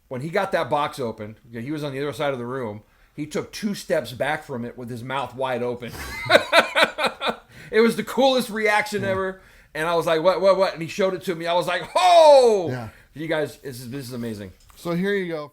when he got that box open, he was on the other side of the room. He took 2 steps back from it with his mouth wide open. It was the coolest reaction ever. And I was like, what? And he showed it to me. I was like, oh! Yeah. You guys, this is amazing. So here you go.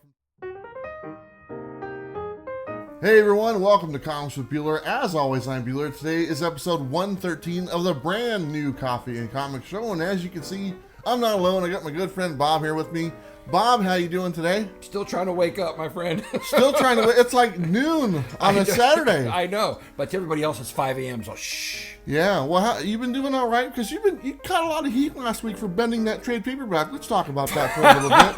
Hey everyone, welcome to Comics with Bueller. As always, I'm Bueller. Today is episode 113 of the brand new Coffee and Comic Show. And as you can see, I'm not alone. I got my good friend Bob here with me. Bob, how you doing today? Still trying to wake up, my friend. Still trying to. It's like noon on a Saturday. I know, but to everybody else, it's 5 a.m. So shh. Yeah, well, you been doing all right? Because you caught a lot of heat last week for bending that trade paperback. Let's talk about that for a little bit.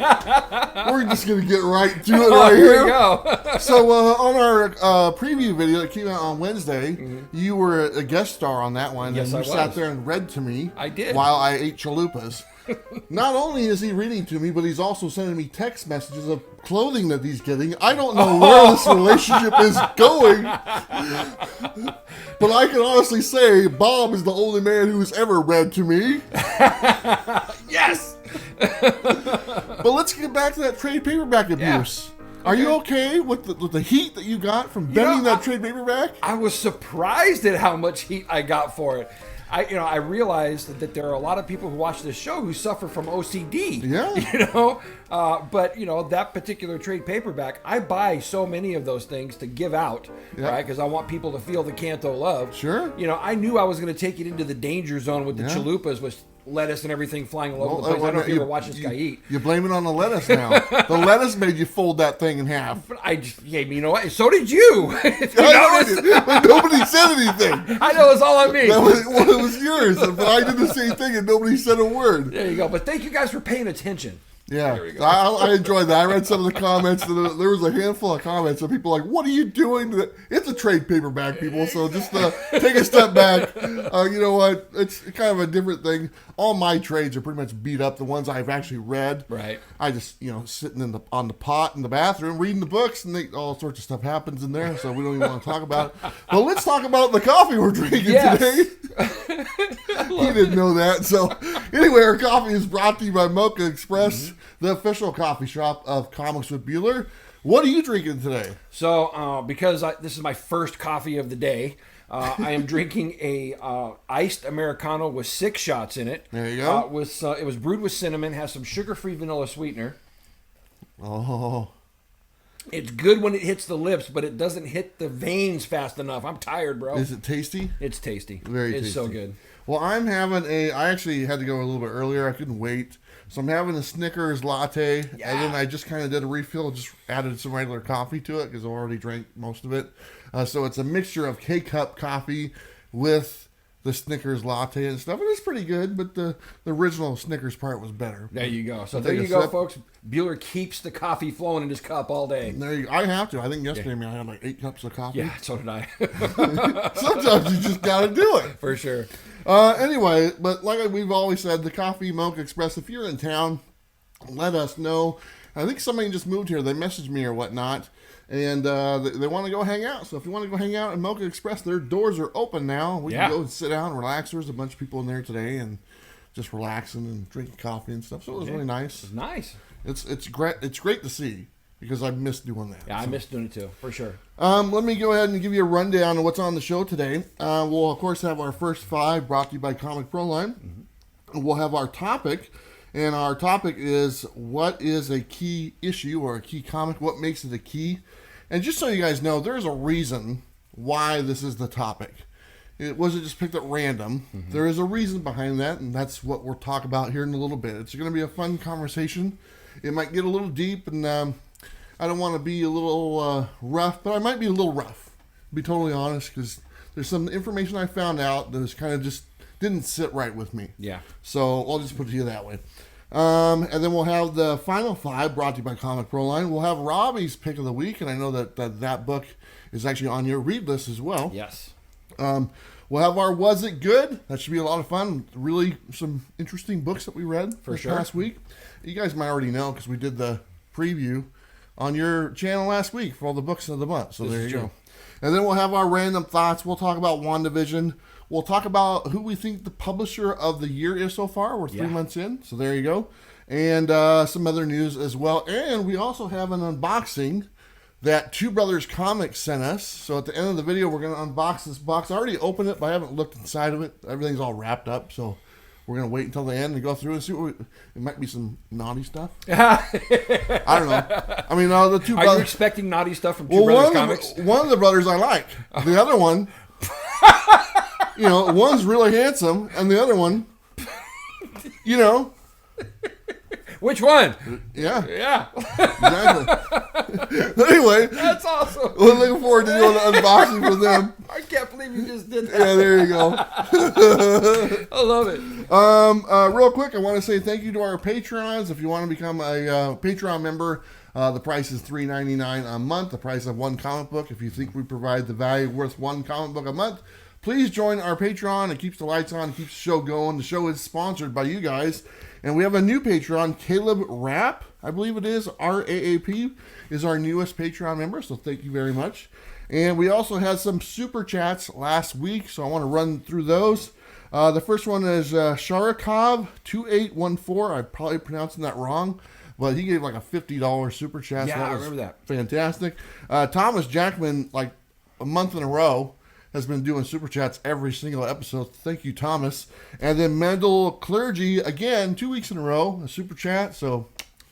We're just gonna get right to it right here. Here we go. So on our preview video that came out on Wednesday, you were a guest star on that one. Yes, and you sat there and read to me. I did. While I ate chalupas. Not only is he reading to me, but he's also sending me text messages of clothing that he's getting. I don't know where this relationship is going, but I can honestly say Bob is the only man who's ever read to me. Yes! But let's get back to that trade paperback abuse. Yeah. Are you okay with the heat that you got from bending that trade paperback? I was surprised at how much heat I got for it. I realized that there are a lot of people who watch this show who suffer from OCD. Yeah. But that particular trade paperback, I buy so many of those things to give out, right? Because I want people to feel the Canto love. Sure. I knew I was going to take it into the danger zone with the chalupas, with lettuce and everything flying all over the place. I don't know if you ever watch this guy eat. You blame it on the lettuce now. The lettuce made you fold that thing in half. But you know what? So did you. But nobody said anything. I know, it's all on me. It was yours, but I did the same thing and nobody said a word. There you go. But thank you guys for paying attention. Yeah, I enjoyed that. I read some of the comments. And there was a handful of comments of people like, "What are you doing?" It's a trade paperback, people. So just take a step back. You know what? It's kind of a different thing. All my trades are pretty much beat up. The ones I've actually read, right? I just sitting on the pot in the bathroom reading the books, and all sorts of stuff happens in there. So we don't even want to talk about it. But let's talk about the coffee we're drinking today. He didn't know that. So anyway, our coffee is brought to you by Mocha Express. The official coffee shop of Comics with Bueller. What are you drinking today? So, because this is my first coffee of the day, I am drinking a iced Americano with 6 shots in it. There you go. It was brewed with cinnamon, has some sugar-free vanilla sweetener. Oh. It's good when it hits the lips, but it doesn't hit the veins fast enough. I'm tired, bro. Is it tasty? It's tasty. Very tasty. It's so good. Well, I actually had to go a little bit earlier. I couldn't wait. So I'm having a Snickers latte, and then I just kind of did a refill, just added some regular coffee to it because I already drank most of it. So it's a mixture of K-Cup coffee with the Snickers latte and stuff, and it's pretty good, but the original Snickers part was better. There you go. So there you go, folks. Bueller keeps the coffee flowing in his cup all day. There you go. I have to. I think yesterday, I had like 8 cups of coffee. Yeah, so did I. Sometimes you just got to do it. For sure. Anyway, but like we've always said, the Coffee Mocha Express, if you're in town, let us know. I think somebody just moved here. They messaged me or whatnot, and they want to go hang out. So if you want to go hang out at Mocha Express, their doors are open now. We can go and sit down and relax. There's a bunch of people in there today and just relaxing and drinking coffee and stuff. So it was really nice. It's nice. It's great. It's great to see. Because I missed doing that. Yeah, I missed doing it too, for sure. Let me go ahead and give you a rundown of what's on the show today. We'll, of course, have our first 5 brought to you by Comic Proline. We'll have our topic, and our topic is what is a key issue or a key comic? What makes it a key? And just so you guys know, there's a reason why this is the topic. It wasn't just picked at random. There is a reason behind that, and that's what we'll talk about here in a little bit. It's going to be a fun conversation. It might get a little deep, and I don't want to be a little rough, but I might be a little rough, to be totally honest, because there's some information I found out that was kind of just didn't sit right with me. Yeah. So I'll just put it to you that way. And then we'll have the final 5 brought to you by Comic Proline. We'll have Robbie's pick of the week, and I know that book is actually on your read list as well. Yes. We'll have our Was It Good? That should be a lot of fun. Really some interesting books that we read this past week. You guys might already know because we did the preview on your channel last week for all the books of the month. So there you go. And then we'll have our random thoughts. We'll talk about WandaVision. We'll talk about who we think the publisher of the year is so far. We're 3 months in. So there you go. and some other news as well. And we also have an unboxing that Two Brothers Comics sent us. So at the end of the video, we're going to unbox this box. I already opened it, but I haven't looked inside of it. Everything's all wrapped up, so we're going to wait until the end and go through and see what it might be some naughty stuff. I don't know. I mean, the two brothers... Are you expecting naughty stuff from Two Brothers Comics? One of the brothers I like. The other one, one's really handsome, and the other one, Which one? Yeah. Yeah. Exactly. Anyway. That's awesome. We're looking forward to doing the unboxing for them. I can't believe you just did that. Yeah, there you go. I love it. Real quick, I want to say thank you to our Patrons. If you want to become a Patreon member, the price is $3.99 a month, the price of one comic book. If you think we provide the value worth one comic book a month, please join our Patreon. It keeps the lights on, keeps the show going. The show is sponsored by you guys. And we have a new Patreon, Caleb Rapp, I believe it is, RAAP, is our newest Patreon member, so thank you very much. And we also had some super chats last week, so I want to run through those. The first one is Sharakov2814. I'm probably pronouncing that wrong, but he gave like a $50 super chat. Yeah, so I remember that. Fantastic. Thomas Jackman, like a month in a row, has been doing super chats every single episode. Thank you, Thomas. And then Mendel Clergy, again, 2 weeks in a row, a super chat. So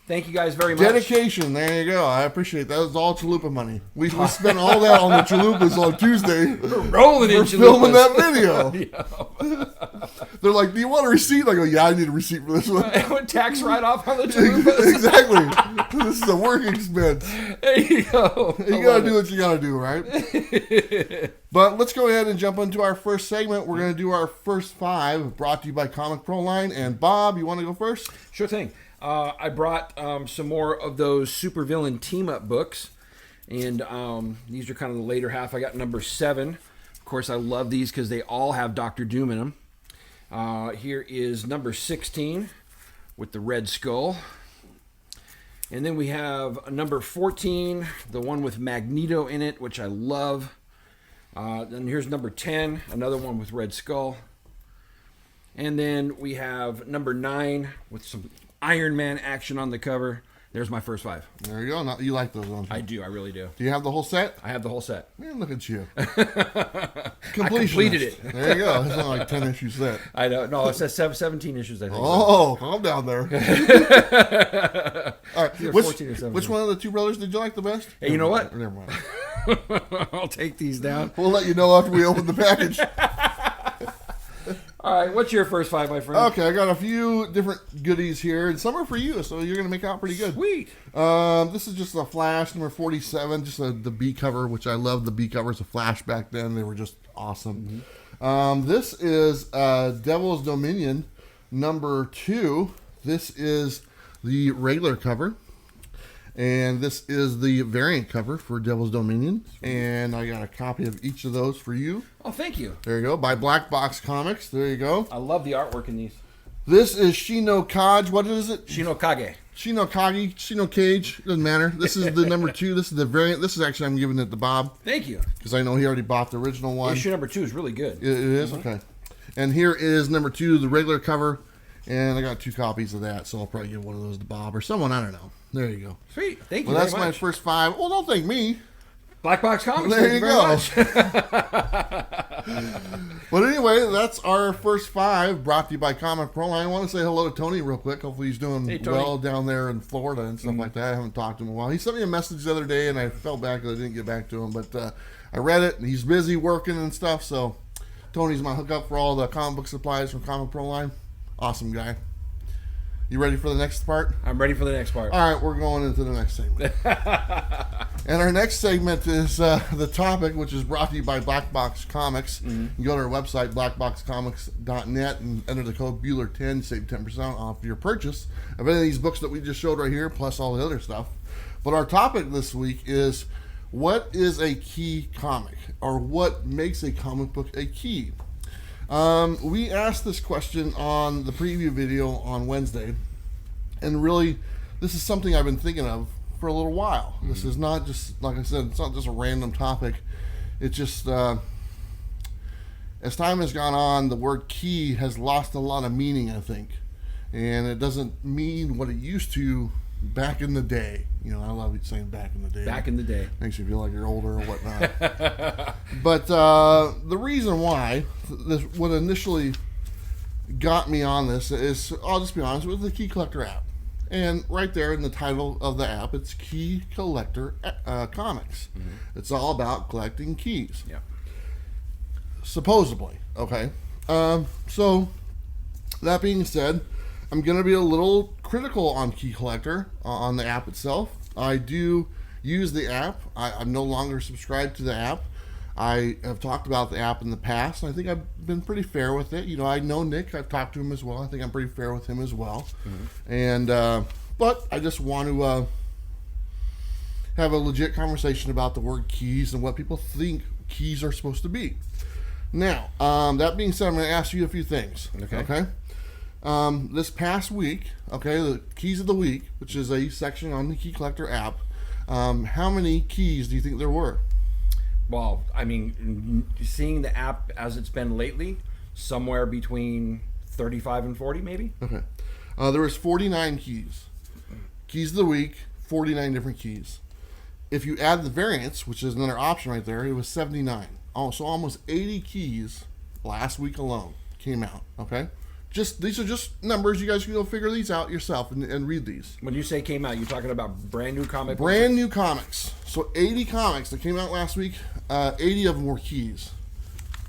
thank you guys very much. Dedication. There you go. I appreciate that. That was all chalupa money. We spent all that on the chalupas on Tuesday. We're rolling in chalupas. Filming that video. They're like, do you want a receipt? I go, yeah, I need a receipt for this one. Tax write-off on the chalupas. Exactly. This is a work expense. There you go. You got to do what you got to do, right? But let's go ahead and jump into our first segment. We're going to do our first five, brought to you by Comic Pro Line. And Bob, you want to go first? Sure thing. I brought some more of those supervillain team-up books. And these are kind of the later half. I got number 7. Of course, I love these because they all have Dr. Doom in them. Here is number 16 with the Red Skull. And then we have number 14, the one with Magneto in it, which I love. Then here's number 10, another one with Red Skull. And then we have number 9 with some Iron Man action on the cover. There's my first 5. There you go. Now, you like those ones. I do. I really do. Do you have the whole set? I have the whole set. Man, look at you. I completed it. There you go. It's not like 10 issue set. I know. No, it says 17 issues, I think. Oh, calm down there. All right. Which one of the two brothers did you like the best? Hey, you know what? Never mind. I'll take these down. We'll let you know after we open the package. All right, what's your first 5, my friend? Okay, I got a few different goodies here, and some are for you, so you're going to make out pretty good. Sweet. This is just a Flash, number 47, just the B cover, which I love the B covers of Flash back then. They were just awesome. Mm-hmm. This is Devil's Dominion, number 2. This is the regular cover. And this is the variant cover for Devil's Dominion. And I got a copy of each of those for you. Oh, thank you. There you go. By Blackbox Comics. There you go. I love the artwork in these. This is Shino Kaj. What is it? Shino Kage. Shino Kage. Shino Cage. Doesn't matter. This is the number 2. This is the variant. This is actually, I'm giving it to Bob. Thank you. Because I know he already bought the original one. Issue number 2 is really good. It is? Mm-hmm. Okay. And here is number 2, the regular cover. And I got 2 copies of that, so I'll probably give one of those to Bob or someone. I don't know. There you go. Sweet. Thank you. Well, that's my first 5. Well, don't thank me. Blackbox Comics. There you go. But anyway, that's our first 5 brought to you by Comic Pro Line. I want to say hello to Tony real quick. Hopefully he's doing well down there in Florida and stuff like that. I haven't talked to him in a while. He sent me a message the other day, and I felt bad because I didn't get back to him. But I read it, and he's busy working and stuff. So Tony's my hookup for all the comic book supplies from Comic Pro Line. Awesome guy. You ready for the next part? I'm ready for the next part. All right, we're going into the next segment. And our next segment is the topic, which is brought to you by Blackbox Comics. Mm-hmm. You go to our website, blackboxcomics.net, and enter the code Bueller10 to save 10% off your purchase of any of these books that we just showed right here, plus all the other stuff. But our topic this week is, what is a key comic? Or what makes a comic book a key? We asked this question on the preview video on Wednesday, and really, this is something I've been thinking of for a little while. Mm-hmm. This is not just, like I said, it's not just a random topic. It's just, as time has gone on, the word key has lost a lot of meaning, I think. and it doesn't mean what it used to back in the day. You know, I love saying back in the day. Back in the day. Makes you feel like you're older or whatnot. But the reason why, what initially got me on this is, I'll just be honest, with the Key Collector app. And right there in the title of the app, it's Key Collector Comics. Mm-hmm. It's all about collecting keys. Yeah. Supposedly. Okay. So, that being said, I'm going to be a little critical on Key Collector on the app itself. I do use the app. I'm no longer subscribed to the app. I have talked about the app in the past, and I think I've been pretty fair with it. You know, I know Nick. I've talked to him as well. I think I'm pretty fair with him as well. Mm-hmm. And but I just want to have a legit conversation about the word keys and what people think keys are supposed to be. Now, that being said, I'm going to ask you a few things. Okay? This past week, the Keys of the Week, which is a section on the Key Collector app, how many keys do you think there were? Well, I mean, seeing the app as it's been lately, somewhere between 35 and 40 maybe? Okay. There was 49 keys. Keys of the Week, 49 different keys. If you add the variants, which is another option right there, it was 79. Oh, so almost 80 keys last week alone came out, okay? These are just numbers. You guys can go figure these out yourself and read these. When you say came out, you're talking about brand new comic books? Brand new comics. So 80 comics that came out last week, 80 of them were keys.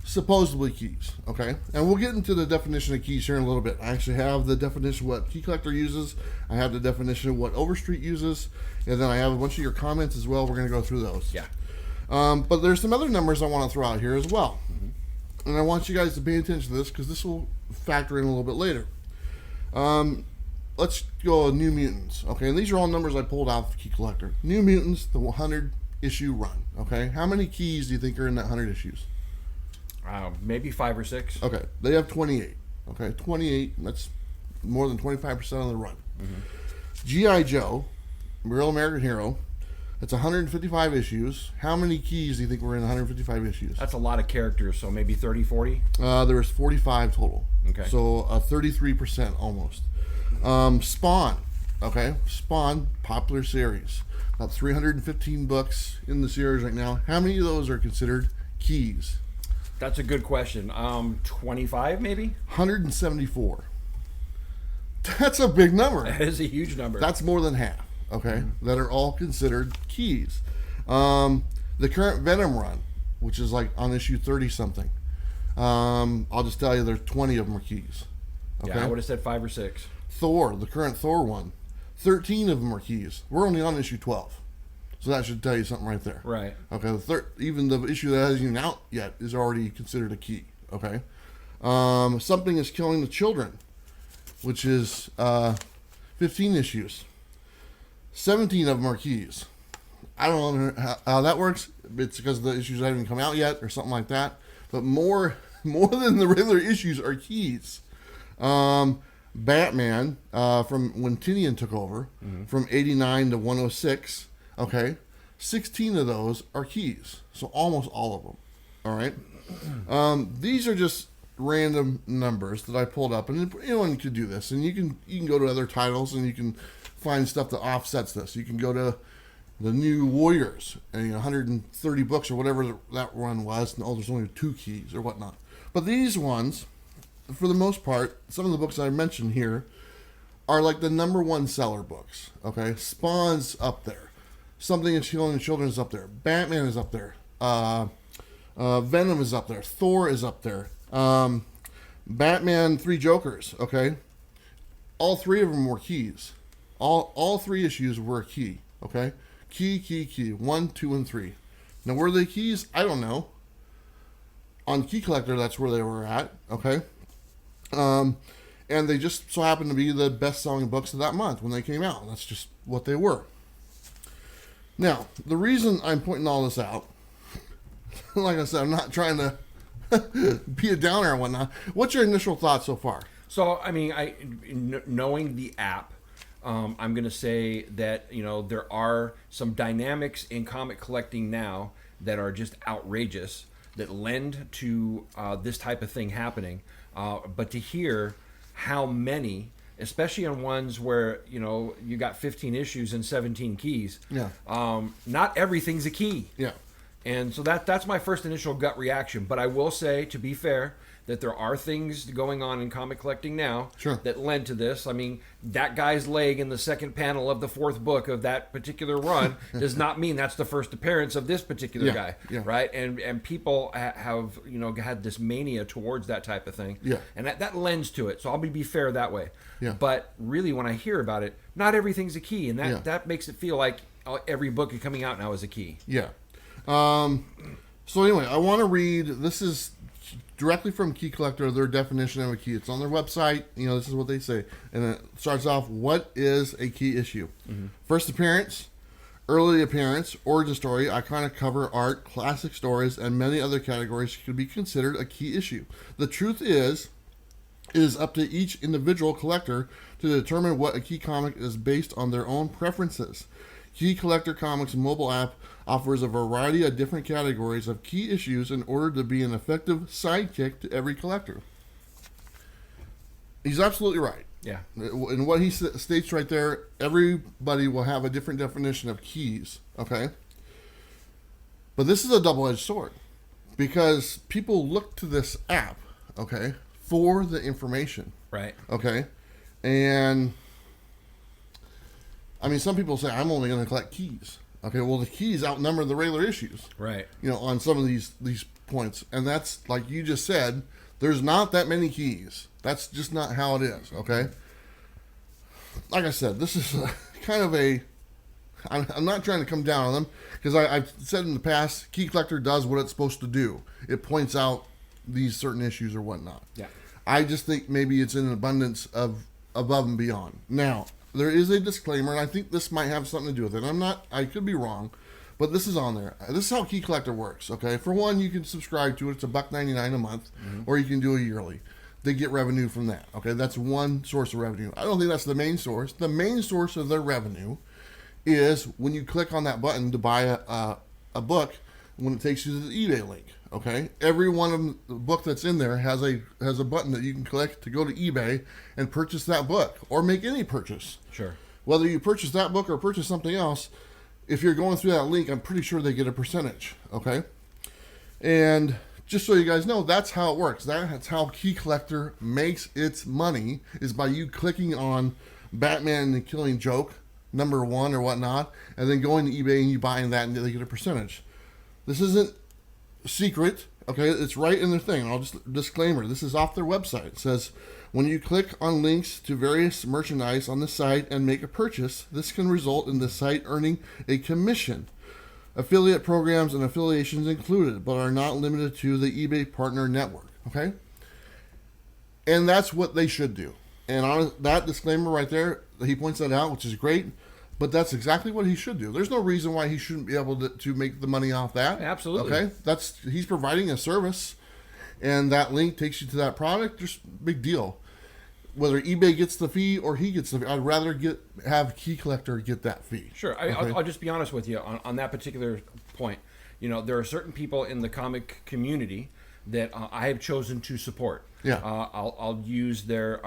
Supposedly keys, okay? And we'll get into the definition of keys here in a little bit. I actually have the definition of what Key Collector uses. I have the definition of what Overstreet uses. And then I have a bunch of your comments as well. We're going to go through those. Yeah. But there's some other numbers I want to throw out here as well. Mm-hmm. And I want you guys to pay attention to this because this will factor in a little bit later. Let's go New Mutants. Okay, and these are all numbers I pulled out of Key Collector. New Mutants, the 100 issue run. Okay, how many keys do you think are in that 100 issues? Maybe 5 or 6. Okay, they have 28. Okay, 28. That's more than 25% of the run. Mm-hmm. G.I. Joe, Real American Hero. It's 155 issues. How many keys do you think were in 155 issues? That's a lot of characters, so maybe 30, 40? There was 45 total. Okay. So 33% almost. Spawn. Okay. Spawn, popular series. About 315 books in the series right now. How many of those are considered keys? That's a good question. 25 maybe? 174. That's a big number. That is a huge number. That's more than half. Okay, that are all considered keys. The current Venom run, which is like on issue 30 something, I'll just tell you there's 20 of them are keys. Okay? Yeah, I would have said 5 or 6. Thor, the current Thor one, 13 of them are keys. We're only on issue 12, so that should tell you something right there. Right. Okay, even the issue that hasn't even out yet is already considered a key. Okay. Something is Killing the Children, which is 15 issues. 17 of them are keys. I don't know how that works. It's because the issues haven't even come out yet or something like that. But more than the regular issues are keys. Batman, from when Tinian took over, from 89 to 106, okay, 16 of those are keys. So almost all of them. All right. These are just random numbers that I pulled up, and anyone could do this. And you can go to other titles and you can find stuff that offsets this. You can go to the New Warriors and 130 books or whatever that run was, and there's only 2 keys or whatnot. But these ones, for the most part, some of the books I mentioned here are like the number 1 seller books. Okay, Spawn's up there, Something is Killing the Children is up there, Batman is up there, Venom is up there, Thor is up there, Batman 3 Jokers. Okay, all 3 of them were keys. All 3 issues were a key, okay? Key. 1, 2, and 3. Now, were they keys? I don't know. On Key Collector, that's where they were at, okay? And they just so happened to be the best-selling books of that month when they came out. That's just what they were. Now, the reason I'm pointing all this out, like I said, I'm not trying to be a downer or whatnot. What's your initial thoughts so far? So, I mean, knowing the app, I'm going to say that, there are some dynamics in comic collecting now that are just outrageous, that lend to this type of thing happening. But to hear how many especially on ones where you got 15 issues and 17 keys. Yeah. Not everything's a key. Yeah. And so that's my first initial gut reaction. But I will say, to be fair, that there are things going on in comic collecting now that lend to this. I mean, that guy's leg in the second panel of the fourth book of that particular run does not mean that's the first appearance of this particular guy, right? And people have had this mania towards that type of thing, and that lends to it. So I'll be fair that way. Yeah. But really, when I hear about it, not everything's a key, and that makes it feel like every book coming out now is a key. Yeah. So anyway, I want to read. This is directly from Key Collector, their definition of a key. It's on their website. This is what they say. And it starts off, what is a key issue? Mm-hmm. First appearance, early appearance, origin story, iconic cover art, classic stories, and many other categories could be considered a key issue. The truth is, it is up to each individual collector to determine what a key comic is based on their own preferences. Key Collector Comics mobile app offers a variety of different categories of key issues in order to be an effective sidekick to every collector. He's absolutely right. Yeah. And what he states right there, everybody will have a different definition of keys, okay? But this is a double-edged sword because people look to this app, okay, for the information. Right. Okay? And I mean, some people say, I'm only going to collect keys. Okay, well, the keys outnumber the regular issues. Right. On some of these points. And that's, like you just said, there's not that many keys. That's just not how it is, okay? Like I said, this is kind of I'm not trying to come down on them, because I've said in the past, Key Collector does what it's supposed to do. It points out these certain issues or whatnot. Yeah. I just think maybe it's in an abundance of above and beyond. Now, there is a disclaimer, and I think this might have something to do with it. I could be wrong, but this is on there. This is how Key Collector works, okay? For one, you can subscribe to it. It's $1.99 a month, or you can do it yearly. They get revenue from that, okay? That's one source of revenue. I don't think that's the main source. The main source of their revenue is when you click on that button to buy a book, when it takes you to the eBay link, okay? Every one of the book that's in there has a button that you can click to go to eBay and purchase that book, or make any purchase. Sure. Whether you purchase that book or purchase something else, if you're going through that link, I'm pretty sure they get a percentage, okay? And just so you guys know, that's how it works. That's how Key Collector makes its money, is by you clicking on Batman and the Killing Joke, #1 or whatnot, and then going to eBay and you buying that, and they get a percentage. This isn't secret, okay? It's right in their thing. I'll just disclaimer, this is off their website. It says, when you click on links to various merchandise on the site and make a purchase, this can result in the site earning a commission. Affiliate programs and affiliations included, but are not limited to the eBay partner network, okay? And that's what they should do. And on that disclaimer right there, he points that out, which is great. But that's exactly what he should do. There's no reason why he shouldn't be able to make the money off that. Absolutely. Okay? He's providing a service, and that link takes you to that product. Just big deal. Whether eBay gets the fee or he gets the fee, I'd rather have Key Collector get that fee. Sure. Okay? I'll just be honest with you on that particular point. There are certain people in the comic community that I have chosen to support. Yeah. I'll use their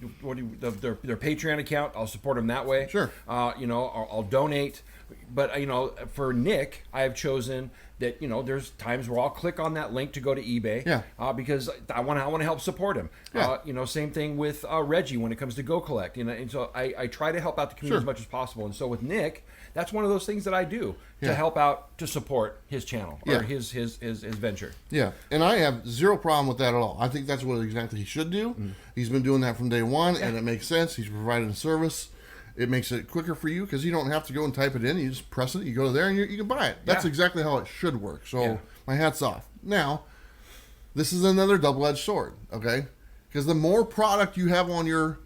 their Patreon account. I'll support them that way. Sure. I'll donate. But for Nick, I have chosen that there's times where I'll click on that link to go to eBay. Yeah. Because I want to help support him. Yeah. Same thing with Reggie when it comes to Go Collect. And so I try to help out the community Sure. as much as possible. And so with Nick, that's one of those things that I do to Yeah. help out, to support his channel or Yeah. his venture. Yeah, and I have zero problem with that at all. I think that's what exactly he should do. He's been doing that from day one, and it makes sense. He's providing a service. It makes it quicker for you because you don't have to go and type it in. You just press it, you go there, and you can buy it. That's exactly how it should work. So my hat's off. Now, this is another double-edged sword, okay? Because the more product you have on your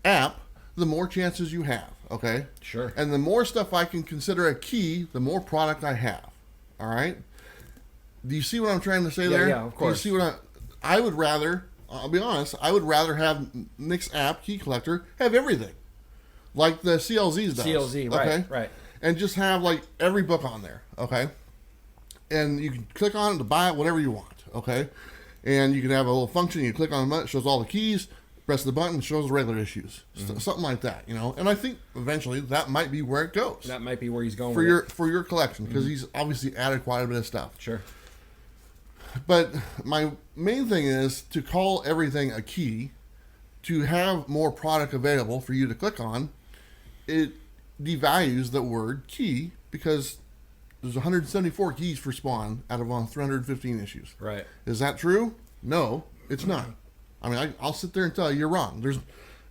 app, the more chances you have, okay? Sure. And the more stuff I can consider a key, the more product I have, all right? Do you see what I'm trying to say there? Yeah, of course. Do you see what I would rather, I'll be honest, I would rather have Nick's app, Key Collector, have everything. Like the CLZ's does. CLZ, okay? right. And just have like every book on there, okay? And you can click on it to buy it, whatever you want, okay? And you can have a little function, you click on it, it shows all the keys, Press the button, shows regular issues, something like that, And I think eventually that might be where it goes. That might be where he's going for your collection, because he's obviously added quite a bit of stuff. Sure. But my main thing is to call everything a key, to have more product available for you to click on. It devalues the word key, because there's 174 keys for Spawn out of 315 issues. Right. Is that true? No, it's not. I mean, I'll sit there and tell you you're wrong.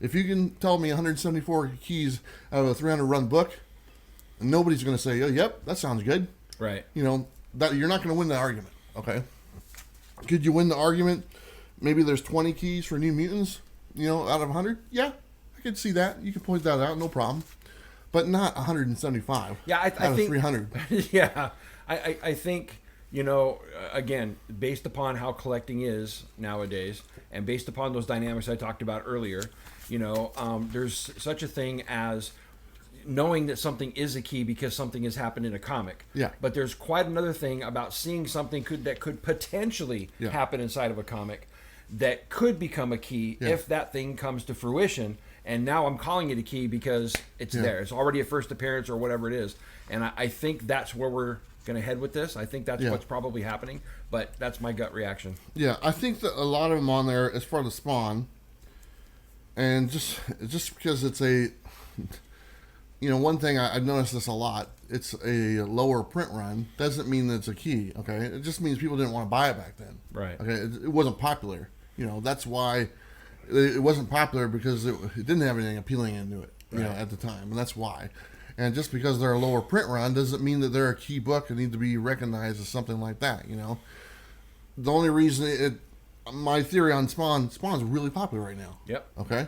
If you can tell me 174 keys out of a 300 run book, nobody's going to say, "Oh, yep, that sounds good." Right. That you're not going to win the argument. Okay. Could you win the argument? Maybe there's 20 keys for New Mutants, out of 100. Yeah, I could see that. You can point that out, no problem. But not 175. Yeah, I think 300. Yeah, I think. Again, based upon how collecting is nowadays, and based upon those dynamics I talked about earlier, there's such a thing as knowing that something is a key because something has happened in a comic. Yeah. But there's quite another thing about seeing something that could potentially happen inside of a comic that could become a key if that thing comes to fruition. And now I'm calling it a key because it's there. It's already a first appearance or whatever it is. And I think that's where we're going to head with this. I think that's what's probably happening, but that's my gut reaction. Yeah, I think that a lot of them on there as part of Spawn, and just because it's a, one thing I've noticed this a lot, it's a lower print run, doesn't mean that it's a key, okay? It just means people didn't want to buy it back then. Right. Okay, it wasn't popular. That's why it wasn't popular, because it didn't have anything appealing into it, at the time, and that's why. And just because they're a lower print run doesn't mean that they're a key book and need to be recognized as something like that, The only reason my theory on Spawn's really popular right now. Yep. Okay?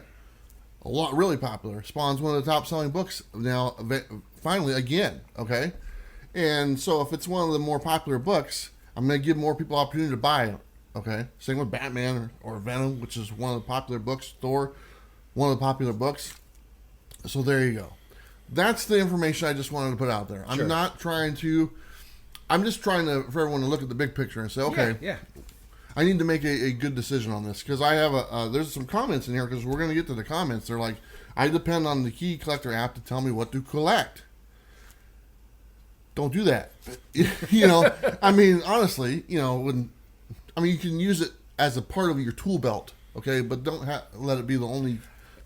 Really popular. Spawn's one of the top selling books now, finally, again, okay? And so if it's one of the more popular books, I'm going to give more people opportunity to buy it, okay? Same with Batman or Venom, which is one of the popular books, Thor, one of the popular books. So there you go. That's the information I just wanted to put out there. I'm not trying to... I'm just trying for everyone to look at the big picture and say, okay, I need to make a good decision on this. Because I have there's some comments in here, because we're going to get to the comments. They're like, I depend on the Key Collector app to tell me what to collect. Don't do that. I mean, honestly, you can use it as a part of your tool belt, okay? But don't let it be the only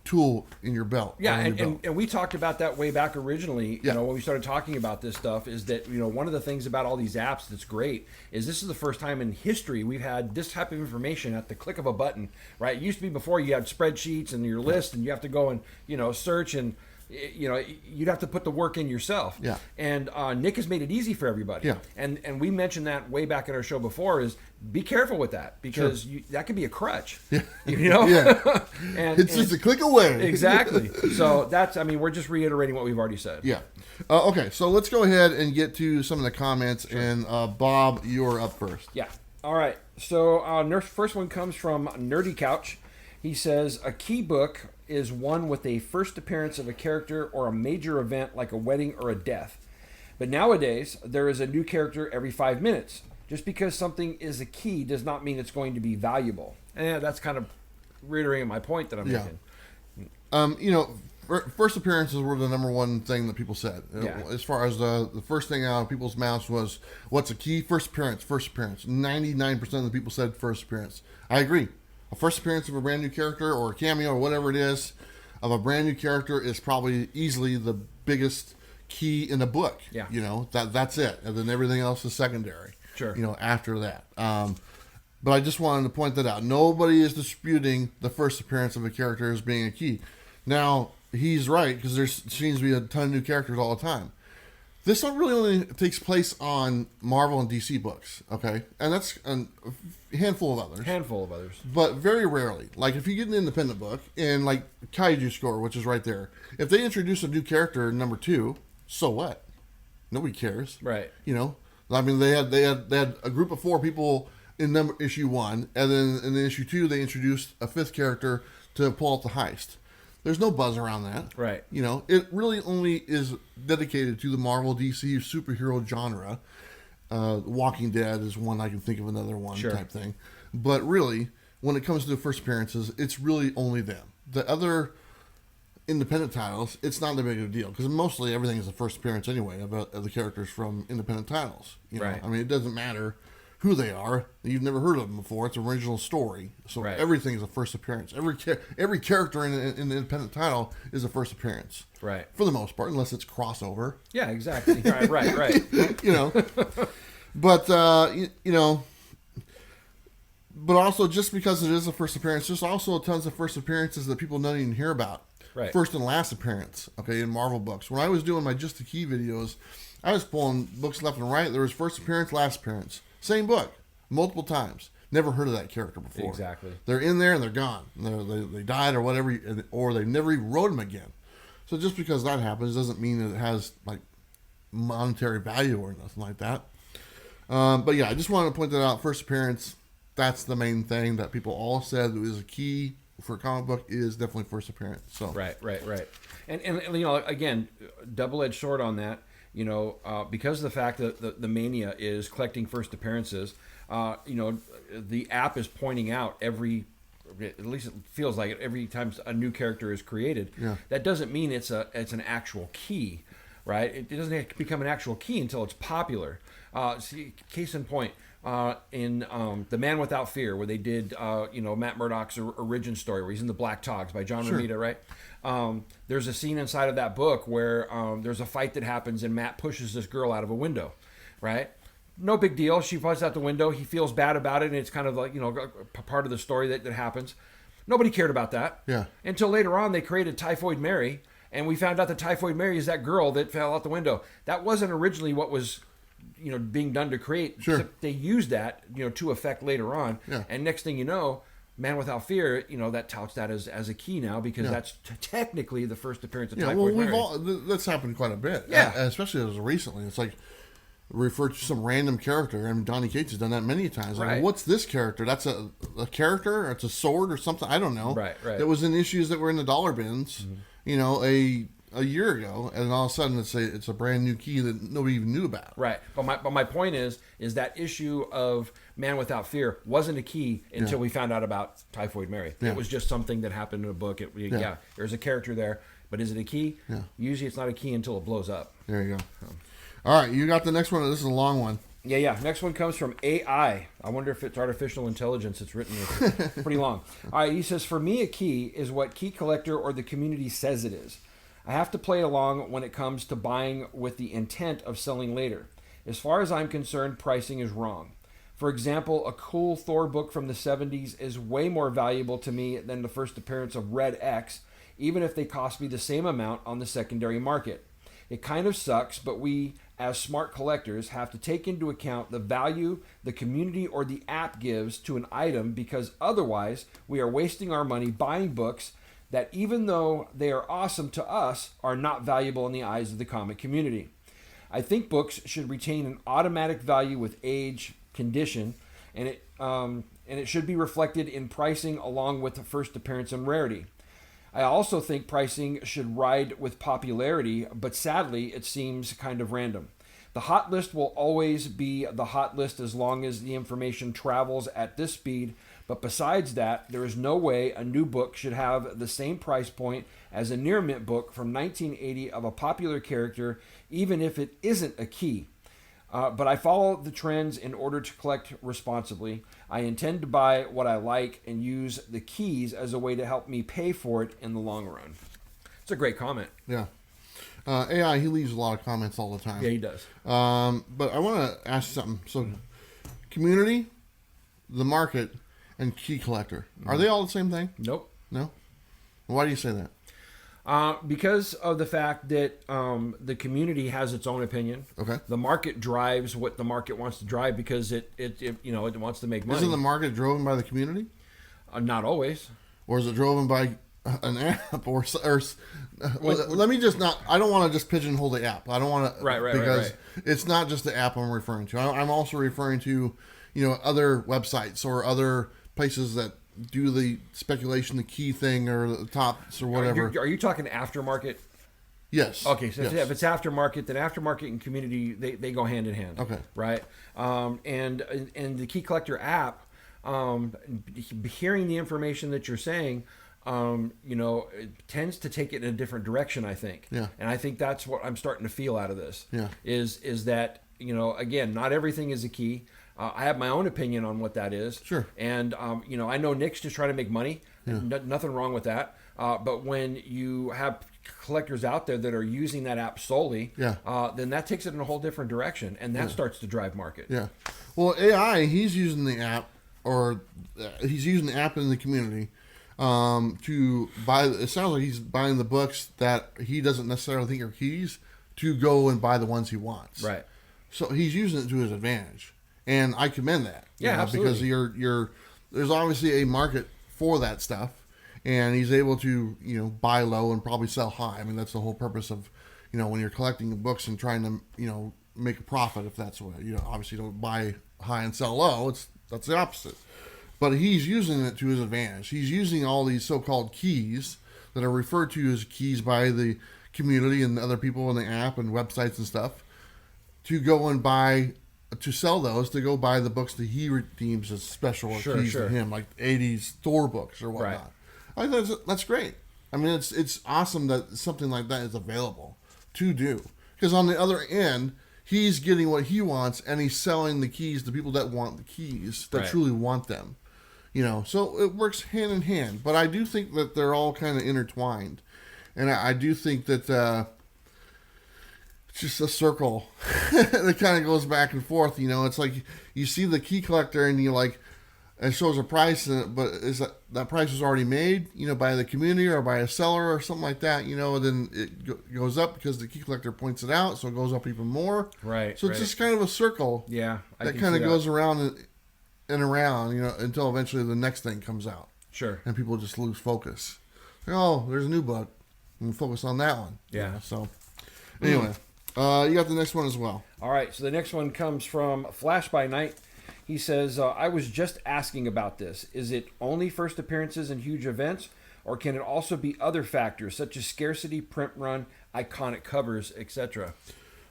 tool in your belt. Yeah, and we talked about that way back originally, when we started talking about this stuff, is that, one of the things about all these apps that's great is this is the first time in history we've had this type of information at the click of a button, right? It used to be before you had spreadsheets and your list, and you have to go and, search, and, you'd have to put the work in yourself. Yeah. And Nick has made it easy for everybody. Yeah. And we mentioned that way back in our show before, is be careful with that, because that could be a crutch. Yeah. Yeah. and it's just a click away. Exactly. So we're just reiterating what we've already said. Yeah. Okay, so let's go ahead and get to some of the comments. Sure. And Bob, you're up first. Yeah. All right. So first one comes from Nerdy Couch. He says, a key book is one with a first appearance of a character or a major event like a wedding or a death. But nowadays, there is a new character every 5 minutes. Just because something is a key does not mean it's going to be valuable. And that's kind of reiterating my point that I'm making. First appearances were the number one thing that people said. Yeah. As far as the first thing out of people's mouths was, what's a key? First appearance. 99% of the people said first appearance. I agree. A first appearance of a brand new character, or a cameo, or whatever it is, of a brand new character is probably easily the biggest key in a book. Yeah. That's it. And then everything else is secondary. Sure. After that. But I just wanted to point that out. Nobody is disputing the first appearance of a character as being a key. Now, he's right, because there seems to be a ton of new characters all the time. This one really only takes place on Marvel and DC books, okay? And that's a handful of others. But very rarely. Like, if you get an independent book, and like Kaiju Score, which is right there, if they introduce a new character in number 2, so what? Nobody cares. Right. They had a group of 4 people in issue 1, and then in issue 2, they introduced a 5th character to pull out the heist. There's no buzz around that. Right. It really only is dedicated to the Marvel DC superhero genre. Walking Dead is one I can think of, another one type thing. But really, when it comes to the first appearances, it's really only them. The other independent titles, it's not that big of a deal because mostly everything is the first appearance anyway of the characters from independent titles. You know? Right. I mean, it doesn't matter who they are. You've never heard of them before. It's an original story. So right. everything is a first appearance. Every character in the independent title is a first appearance. Right. For the most part, unless it's crossover. Yeah, exactly. Right. You know. But, you know, but also just because it is a first appearance, there's also tons of first appearances that people don't even hear about. Right. First and last appearance, okay, in Marvel books. When I was doing my Just the Key videos, I was pulling books left and right. There was first appearance, last appearance. Same book, multiple times. Never heard of that character before. Exactly. They're in there and they're gone. They died or whatever, or they never even wrote them again. So just because that happens doesn't mean that it has, like, monetary value or nothing like that. But yeah, I just wanted to point that out. First appearance, that's the main thing that people all said is a key for a comic book is definitely first appearance. So right. And you know, again, double-edged sword on that. You know, because of the fact that the mania is collecting first appearances, you know, the app is pointing out at least it feels like it, every time a new character is created. Yeah. That doesn't mean it's an actual key, right? It doesn't become an actual key until it's popular. See, case in point, in The Man Without Fear, where they did, you know, Matt Murdock's origin story, where he's in the Black Togs by John Romita, right? There's a scene inside of that book where there's a fight that happens and Matt pushes this girl out of a window, right? No big deal. She falls out the window. He feels bad about it, and it's kind of like, you know, part of the story that happens. Nobody cared about that. Yeah. Until later on, they created Typhoid Mary, and we found out that Typhoid Mary is that girl that fell out the window. That wasn't originally what was, you know, being done to create. Sure. They used that, you know, to effect later on. Yeah. And next thing you know, Man Without Fear, you know, that touts that as a key now because that's technically the first appearance of Typhoid Mary. That's happened quite a bit. Yeah. Especially as recently. It's like refer to some random character. I mean, Donny Cates has done that many times. Like, what's this character? That's a character? Or it's a sword or something? I don't know. Right. That was in issues that were in the dollar bins, you know, a year ago, and all of a sudden it's a brand new key that nobody even knew about. Right. But my point is that issue of Man Without Fear wasn't a key until we found out about Typhoid Mary. Yeah. It was just something that happened in a book. There's a character there, but is it a key? Yeah. Usually it's not a key until it blows up. There you go. All right, you got the next one. This is a long one. Yeah. Next one comes from AI. I wonder if it's artificial intelligence that's written this. Pretty long. All right, he says, for me, a key is what Key Collector or the community says it is. I have to play along when it comes to buying with the intent of selling later. As far as I'm concerned, pricing is wrong. For example, a cool Thor book from the 70s is way more valuable to me than the first appearance of Red X, even if they cost me the same amount on the secondary market. It kind of sucks, but we, as smart collectors, have to take into account the value the community or the app gives to an item because otherwise we are wasting our money buying books that, even though they are awesome to us, are not valuable in the eyes of the comic community. I think books should retain an automatic value with age, condition, and it should be reflected in pricing along with the first appearance and rarity. I also think pricing should ride with popularity, but sadly, it seems kind of random. The hot list will always be the hot list as long as the information travels at this speed, but besides that, there is no way a new book should have the same price point as a near mint book from 1980 of a popular character, even if it isn't a key. But I follow the trends in order to collect responsibly. I intend to buy what I like and use the keys as a way to help me pay for it in the long run. It's a great comment. Yeah. AI, he leaves a lot of comments all the time. Yeah, he does. But I want to ask you something. So, community, the market, and key collector, are they all the same thing? Nope. No? Why do you say that? Because of the fact that the community has its own opinion. Okay. The market drives what the market wants to drive because it wants to make money. Isn't the market driven by the community? Not always. Or is it driven by an app or let me just not. I don't want to just pigeonhole the app. I don't want to. Right. Because it's not just the app I'm referring to. I'm also referring to, other websites or other places that do the speculation, the key thing, or the tops or whatever. Are you talking aftermarket? Yes. Okay, so if it's aftermarket, then aftermarket and community, they go hand in hand. Okay. Right? And the Key Collector app, hearing the information that you're saying, it tends to take it in a different direction, I think. Yeah. And I think that's what I'm starting to feel out of this. Yeah. Is that, again, not everything is a key. I have my own opinion on what that is. Sure. And, I know Nick's just trying to make money. Yeah. Nothing wrong with that. But when you have collectors out there that are using that app solely, then that takes it in a whole different direction. And that starts to drive market. Yeah. Well, AI, he's using the app, or he's using the app in the community to buy. It sounds like he's buying the books that he doesn't necessarily think are keys to go and buy the ones he wants. Right. So he's using it to his advantage, and I commend that. Yeah, absolutely. Because there's obviously a market for that stuff, and he's able to buy low and probably sell high. I mean, that's the whole purpose of when you're collecting the books and trying to make a profit. If that's what obviously don't buy high and sell low. That's the opposite. But he's using it to his advantage. He's using all these so-called keys that are referred to as keys by the community and other people in the app and websites and stuff to go and sell those, to go buy the books that he redeems as special keys to him, like 80s store books or whatnot. Right. I think that's great. I mean, it's awesome that something like that is available to do. Because on the other end, he's getting what he wants, and he's selling the keys to people that want the keys, that truly want them. So it works hand in hand. But I do think that they're all kind of intertwined. And I do think that it's just a circle that kind of goes back and forth. It's like you see the key collector and it shows a price, but is that price was already made, by the community or by a seller or something like that, then it goes up because the key collector points it out, so it goes up even more. Right. So it's just kind of a circle. Yeah. That kind of goes around and around, until eventually the next thing comes out. Sure. And people just lose focus. Oh, there's a new book. And focus on that one. Yeah. So, anyway, you got the next one as well. All right. So the next one comes from Flash by Night. He says, I was just asking about this. Is it only first appearances and huge events, or can it also be other factors such as scarcity, print run, iconic covers, etc.?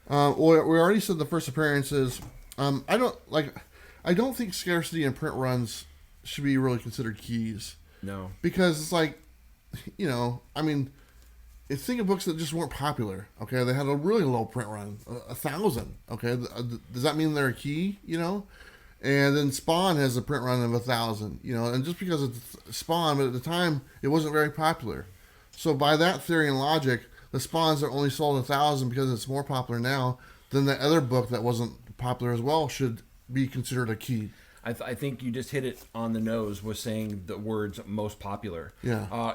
Well, we already said the first appearances. I don't think scarcity and print runs should be really considered keys. No. Because it's like, think of books that just weren't popular. Okay, they had a really low print run, 1,000. Okay, does that mean they're a key? And then Spawn has a print run of 1,000. And just because it's Spawn, but at the time it wasn't very popular. So by that theory and logic, the Spawns that only sold 1,000 because it's more popular now than the other book that wasn't popular as well should be considered a key. I think you just hit it on the nose with saying the words most popular. Yeah.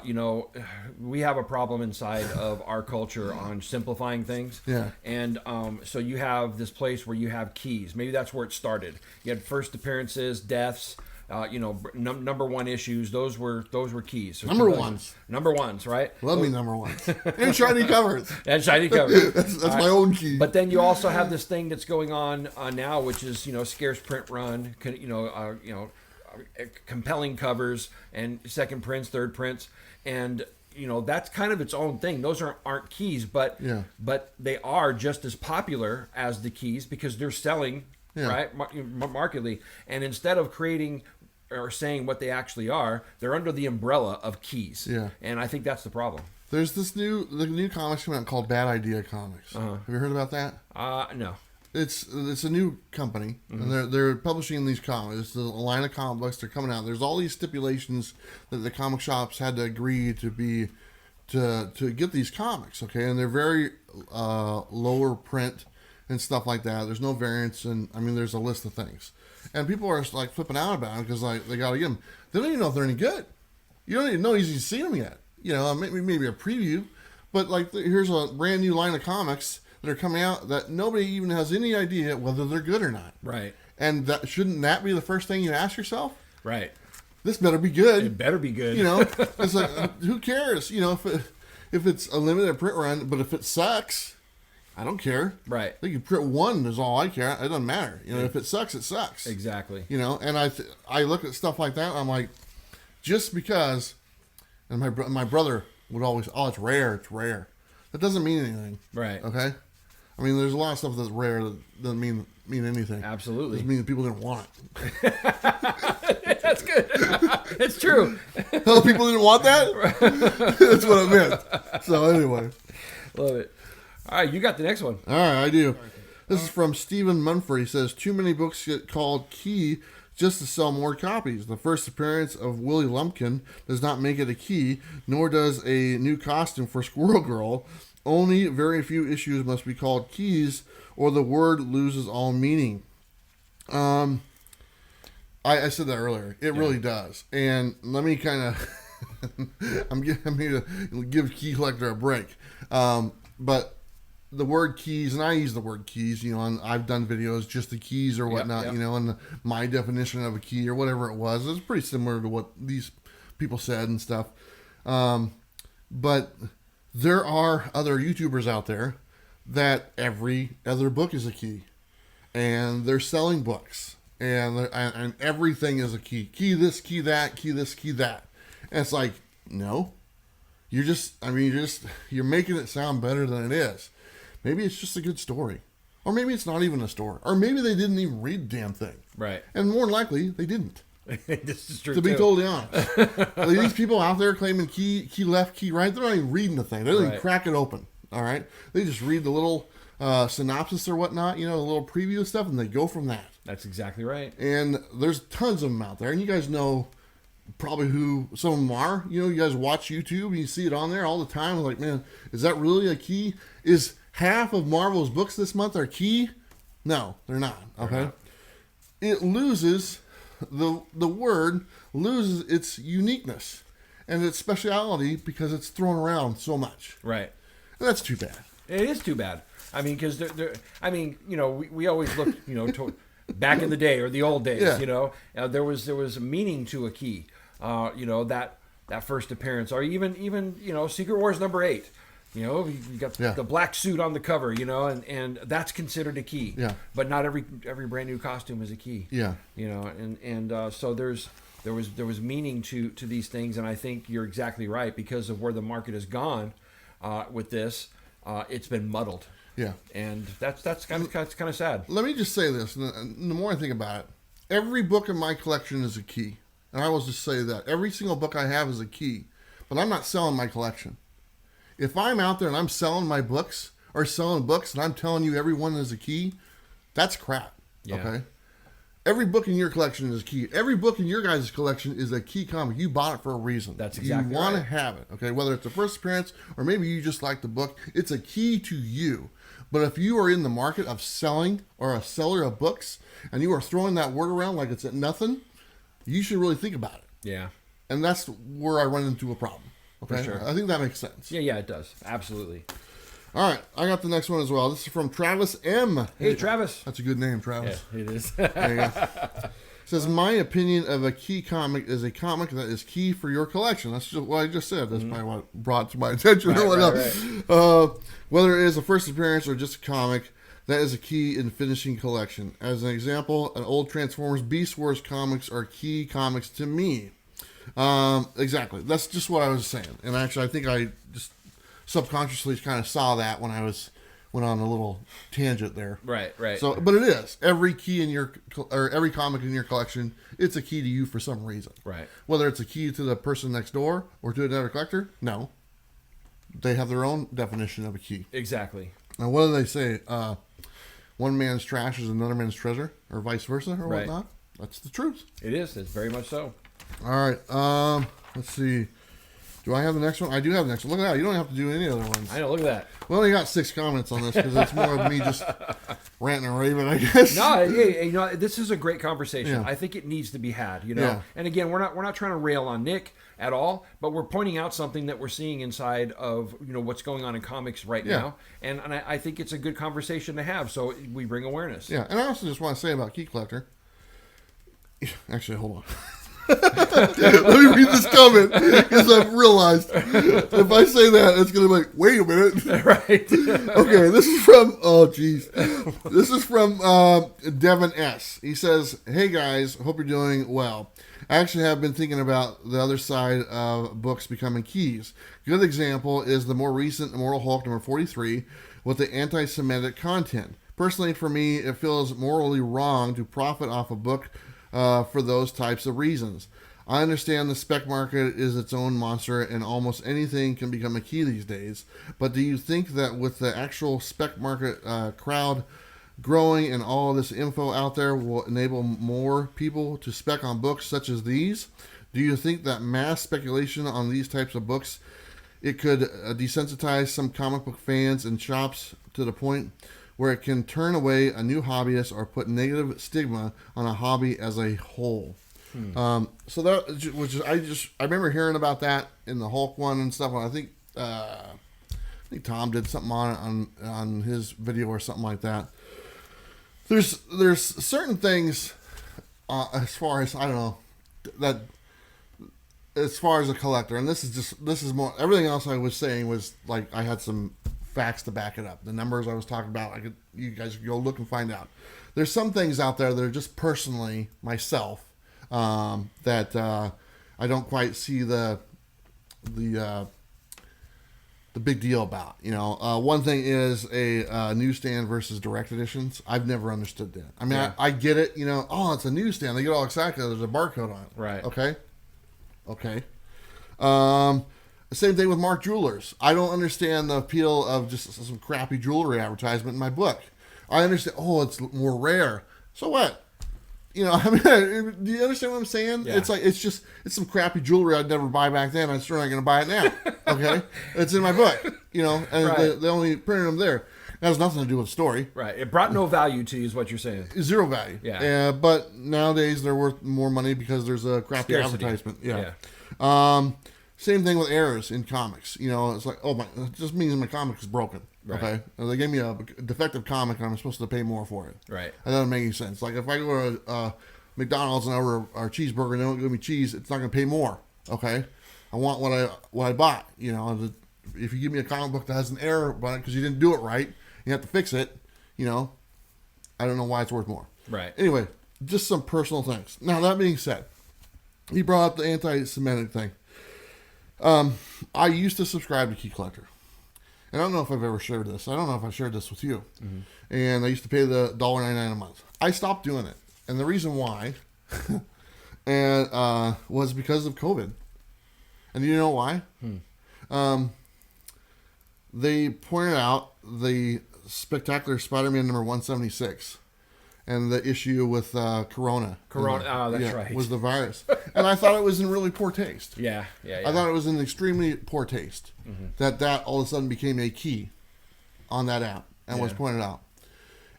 We have a problem inside of our culture on simplifying things. Yeah. And so you have this place where you have keys. Maybe that's where it started. You had first appearances, deaths, number one issues. Those were keys. So number ones, right? Love me number ones. And shiny covers. And shiny covers. That's my own key. But then you also have this thing that's going on now, which is scarce print run, compelling covers and second prints, third prints, and that's kind of its own thing. Those aren't keys, but they are just as popular as the keys because they're selling right markedly. And instead of creating or saying what they actually are, they're under the umbrella of keys. Yeah. And I think that's the problem. There's the new comics coming out called Bad Idea Comics. Have you heard about that? No. It's a new company, and they're publishing these comics. It's a line of comic books. They're coming out. There's all these stipulations that the comic shops had to agree to get these comics. Okay, and they're very lower print and stuff like that. There's no variants, and there's a list of things. And people are like flipping out about it because they got to get them. They don't even know if they're any good. You don't even know you've seen them yet. Maybe a preview, but here's a brand new line of comics that are coming out that nobody even has any idea whether they're good or not. Right. And shouldn't that be the first thing you ask yourself? Right. This better be good. It better be good. It's like, who cares? If it's a limited print run, but if it sucks, I don't care. Right. I think you print one is all I care. It doesn't matter. If it sucks, it sucks. Exactly. And I look at stuff like that. And I'm like, just because, and my brother would always, it's rare. That doesn't mean anything. Right. Okay. I mean, there's a lot of stuff that's rare that doesn't mean anything. Absolutely. It just means people didn't want it. That's good. It's true. Oh, people didn't want that? That's what it meant. So anyway. Love it. All right, you got the next one. All right, I do. This is from Stephen Munford. He says, too many books get called key just to sell more copies. The first appearance of Willie Lumpkin does not make it a key, nor does a new costume for Squirrel Girl. Only very few issues must be called keys, or the word loses all meaning. I said that earlier. It really does. And let me kind of... I'm here to give Key Collector a break. But the word keys, and I use the word keys, and I've done videos, just the keys or whatnot, and my definition of a key or whatever it was pretty similar to what these people said and stuff. But there are other YouTubers out there that every other book is a key, and they're selling books, and everything is a key. Key this, key that, key this, key that. And it's like, no, you're making it sound better than it is. Maybe it's just a good story, or maybe it's not even a story, or maybe they didn't even read the damn thing. Right. And more than likely, they didn't. This is true. To be totally honest, these people out there claiming key left, key right, they're not even reading the thing. They don't even crack it open. All right, they just read the little synopsis or whatnot, the little preview stuff, and they go from that. That's exactly right. And there's tons of them out there, and you guys know probably who some of them are. You guys watch YouTube and you see it on there all the time. Like, man, is that really a key? Is half of Marvel's books this month are key? No, they're not. Okay, they're not. It loses. The word loses its uniqueness and its speciality because it's thrown around so much. Right. And that's too bad. It is too bad. I mean, because we always look, to back in the day or the old days, there was a meaning to a key, that first appearance, or even Secret Wars #8. You got the black suit on the cover, and that's considered a key. Yeah. But not every brand new costume is a key. Yeah. So there was meaning to these things, and I think you're exactly right, because of where the market has gone with this. It's been muddled. Yeah. And that's kind of sad. Let me just say this, and the more I think about it, every book in my collection is a key, and I will just say that every single book I have is a key, but I'm not selling my collection. If I'm out there and I'm selling my books or selling books and I'm telling you every one is a key, that's crap. Yeah. Okay? Every book in your collection is a key. Every book in your guys' collection is a key comic. You bought it for a reason. That's exactly You want to have it. Okay? Whether it's a first appearance or maybe you just like the book, it's a key to you. But if you are in the market of selling or a seller of books and you are throwing that word around like it's at nothing, you should really think about it. Yeah. And that's where I run into a problem. Okay, for sure. I think that makes sense. Yeah, it does. Absolutely. All right, I got the next one as well. This is from Travis M. Hey, Travis. That's a good name, Travis. Yeah, it is. There you go. It says, my opinion of a key comic is a comic that is key for your collection. That's just what I just said. That's probably what brought to my attention. Right. Whether it is a first appearance or just a comic, that is a key in finishing collection. As an example, an old Transformers Beast Wars comics are key comics to me. Exactly. That's just what I was saying. And actually, I think I just subconsciously kind of saw that when I went on a little tangent there. Right. So, but it is every key in every comic in your collection, it's a key to you for some reason. Right. Whether it's a key to the person next door or to another collector, no. They have their own definition of a key. Exactly. Now, what do they say? One man's trash is another man's treasure, or vice versa, or whatnot. That's the truth. It is. It's very much so. All right. Let's see. Do I have the next one? I do have the next one. Look at that. You don't have to do any other ones. I know. Look at that. We only got 6 comments on this because it's more of me just ranting and raving, I guess. No, hey, this is a great conversation. Yeah. I think it needs to be had. Yeah. And again, we're not trying to rail on Nick at all, but we're pointing out something that we're seeing inside of what's going on in comics right now, and I think it's a good conversation to have. So we bring awareness. Yeah, and I also just want to say about Key Collector. Actually, hold on. Let me read this comment because I've realized if I say that, it's going to be like, wait a minute. Right. Okay, this is from, This is from Devin S. He says, hey guys, hope you're doing well. I actually have been thinking about the other side of books becoming keys. Good example is the more recent Immortal Hulk number 43, with the anti-Semitic content. Personally, for me, it feels morally wrong to profit off a book for those types of reasons. I understand the spec market is its own monster and almost anything can become a key these days. But do you think that with the actual spec market crowd growing and all this info out there will enable more people to spec on books such as these? Do you think that mass speculation on these types of books, it could desensitize some comic book fans and shops to the point where it can turn away a new hobbyist or put negative stigma on a hobby as a whole? So that was I remember hearing about that in the Hulk one and stuff. And I think Tom did something on his video or something like that. There's certain things as far as I don't know that as far as a collector, and this is more everything else I was saying was like I had some facts to back it up. The numbers I was talking about, you guys could go look and find out. There's some things out there that are just personally myself. That I don't quite see the big deal about. One thing is a newsstand versus direct editions. I've never understood that. I mean, I get it. It's a newsstand. They get all excited because there's a barcode on it. Right. Okay. Same thing with Mark Jewelers. I don't understand the appeal of just some crappy jewelry advertisement in my book. I understand. Oh, it's more rare. So what? Do you understand what I'm saying? Yeah. It's some crappy jewelry I'd never buy back then. I'm sure not going to buy it now. Okay, it's in my book. And right. they only printed them there. It has nothing to do with the story. Right. It brought no value to you, is what you're saying. Zero value. Yeah. But nowadays they're worth more money because there's a crappy Scarcity. advertisement. Yeah. Same thing with errors in comics. It's like, it just means my comic is broken. Right. Okay. They gave me a defective comic and I'm supposed to pay more for it. Right. That doesn't make any sense. Like if I go to McDonald's and order our cheeseburger and they don't give me cheese, it's not going to pay more. Okay. I want what I bought. If you give me a comic book that has an error about it because you didn't do it right, you have to fix it. I don't know why it's worth more. Right. Anyway, just some personal things. Now that being said, he brought up the anti-Semitic thing. I used to subscribe to Key Collector. And I don't know if I've ever shared this. I don't know if I shared this with you. Mm-hmm. And I used to pay the $1.99 a month. I stopped doing it. And the reason why was because of COVID. And you know why? They pointed out the Spectacular Spider-Man number 176 and the issue with Corona. That's right. Was the virus. And I thought it was in really poor taste. Yeah. I thought it was in extremely poor taste that all of a sudden became a key on that app and was pointed out.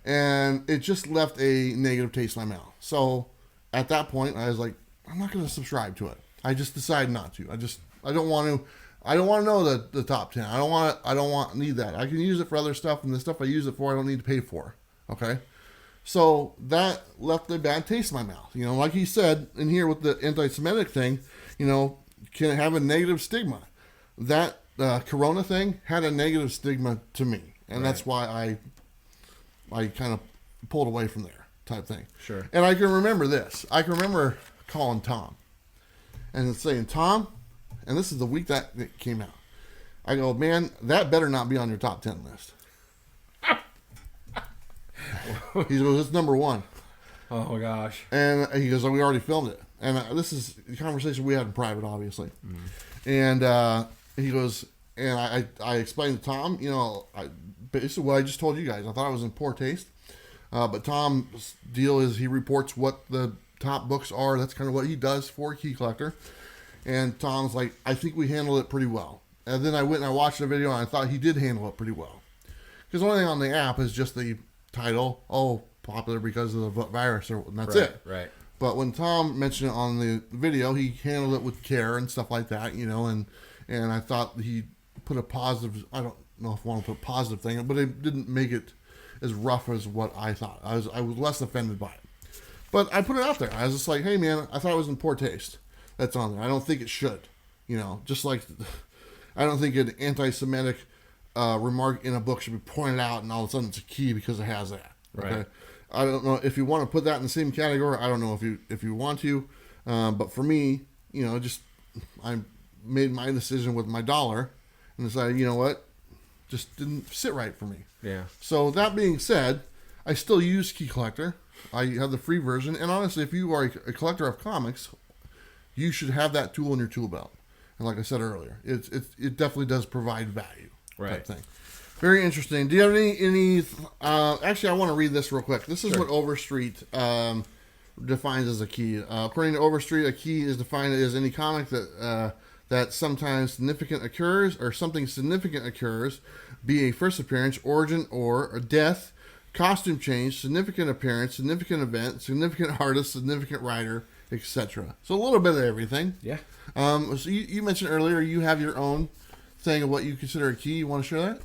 And it just left a negative taste in my mouth. So at that point, I was like, I'm not going to subscribe to it. I just decided not to. I don't want to know the top 10. I don't need that. I can use it for other stuff, and the stuff I use it for, I don't need to pay for. Okay? So that left a bad taste in my mouth. Like he said in here with the anti-Semitic thing, can it have a negative stigma? That Corona thing had a negative stigma to me. And that's why I kind of pulled away from there type thing. Sure. And I can remember this. I can remember calling Tom and saying, Tom, and this is the week that it came out. I go, man, that better not be on your top 10 list. He goes, it's number 1. Oh my gosh. And he goes, we already filmed it. And this is a conversation we had in private, obviously. And he goes, and I explained to Tom, basically what I just told you guys. I thought it was in poor taste. But Tom's deal is he reports what the top books are. That's kind of what he does for Key Collector. And Tom's like, I think we handled it pretty well. And then I went and I watched the video and I thought he did handle it pretty well. Because the only thing on the app is just the title, popular because of the virus, and that's it. Right. But when Tom mentioned it on the video, he handled it with care and stuff like that, and I thought he put a positive, I don't know if I want to put a positive thing, but it didn't make it as rough as what I thought. I was less offended by it. But I put it out there. I was just like, hey man, I thought it was in poor taste. That's on there. I don't think it should. Just like I don't think an anti-Semitic remark in a book should be pointed out and all of a sudden it's a key because it has that. Right. Okay? I don't know if you want to put that in the same category. I don't know if you want to. But for me, I made my decision with my dollar and decided, you know what? just didn't sit right for me. Yeah. So that being said, I still use Key Collector. I have the free version, and honestly, if you are a collector of comics, you should have that tool in your tool belt. And like I said earlier, it definitely does provide value. Right. Type thing. Very interesting. Do you have any? Actually, I want to read this real quick. This is what Overstreet defines as a key. According to Overstreet, a key is defined as any comic that sometimes significant occurs or something significant occurs, be a first appearance, origin, or a death, costume change, significant appearance, significant event, significant artist, significant writer, etc. So a little bit of everything. Yeah. So you mentioned earlier you have your own thing of what you consider a key. You want to share that?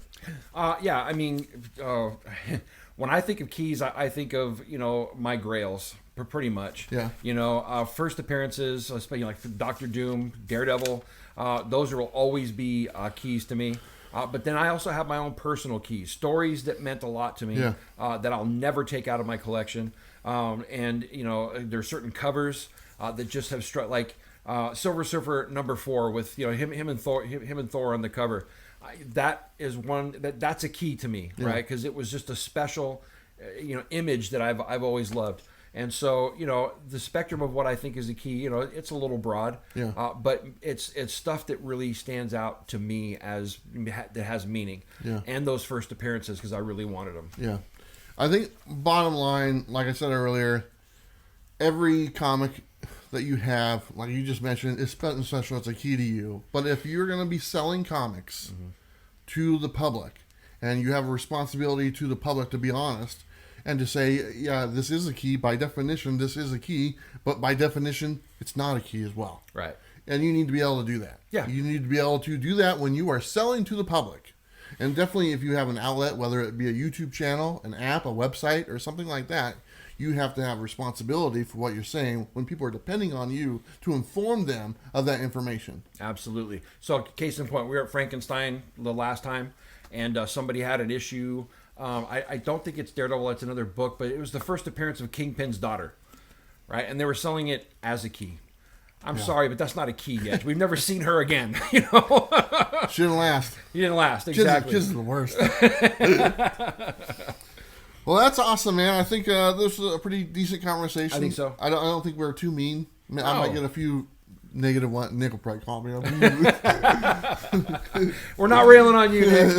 Yeah, I mean, when I think of keys, I think of, my grails, pretty much. Yeah. First appearances, especially like Doctor Doom, Daredevil, those will always be keys to me. But then I also have my own personal keys, stories that meant a lot to me, that I'll never take out of my collection. And there's certain covers that just have struck, like Silver Surfer #4 with him and Thor on the cover. That is one that's a key to me, right? Because it was just a special, image that I've always loved. And so, the spectrum of what I think is a key, it's a little broad, but it's stuff that really stands out to me as that has meaning. Yeah. And those first appearances because I really wanted them. Yeah. I think bottom line, like I said earlier, every comic that you have, like you just mentioned, is special. It's a key to you. But if you're going to be selling comics to the public, and you have a responsibility to the public to be honest, and to say, yeah, this is a key. By definition, this is a key. But by definition, it's not a key as well. Right. And you need to be able to do that. Yeah. You need to be able to do that when you are selling to the public. And definitely if you have an outlet, whether it be a YouTube channel, an app, a website, or something like that, you have to have responsibility for what you're saying when people are depending on you to inform them of that information. Absolutely. So case in point, we were at Frankenstein the last time, and somebody had an issue. I don't think it's Daredevil, it's another book, but it was the first appearance of Kingpin's daughter, right? And they were selling it as a key. I'm sorry, but that's not a key yet. We've never seen her again. She didn't last. You didn't last, exactly. Kids are the worst. Well, that's awesome, man. I think this was a pretty decent conversation. I think so. I don't think we're too mean. I mean, I might get a few negative ones. Nick will probably call me. We're not railing on you, Nick.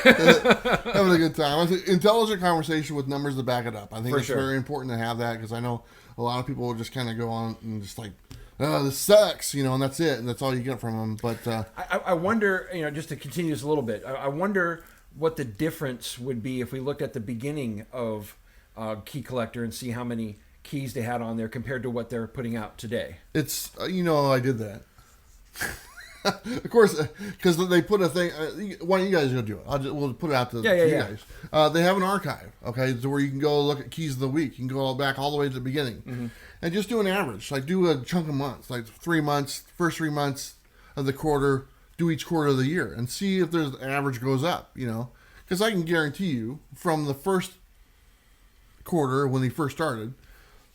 Having a good time. I think intelligent conversation with numbers to back it up. I think it's very important to have that because I know a lot of people will just kind of go on and just like, oh, this sucks, and that's it, and that's all you get from them. But I wonder, just to continue this a little bit, I wonder what the difference would be if we looked at the beginning of Key Collector and see how many keys they had on there compared to what they're putting out today. It's, I did that. Of course, because they put a thing. Why don't you guys go do it? We'll put it out to you guys. They have an archive, okay, so where you can go look at keys of the week. You can go back all the way to the beginning, and just do an average. Like do a chunk of months, like 3 months, first 3 months of the quarter. Do each quarter of the year and see if there's an average goes up. Because I can guarantee you, from the first quarter when they first started,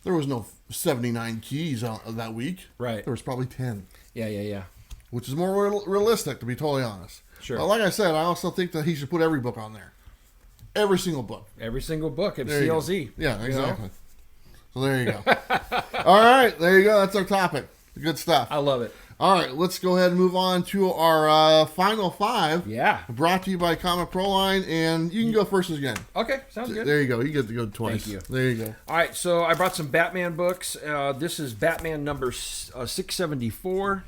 there was no 79 keys that week. Right. There was probably 10. Yeah. Which is more realistic, to be totally honest. Sure. But like I said, I also think that he should put every book on there. Every single book. Every single book of CLZ. Yeah, exactly. So there you go. All right, there you go. That's our topic. Good stuff. I love it. All right, let's go ahead and move on to our final 5. Yeah. Brought to you by Comic Proline, and you can go first again. Okay, sounds good. There you go. You get to go twice. Thank you. There you go. All right, so I brought some Batman books. This is Batman number 674.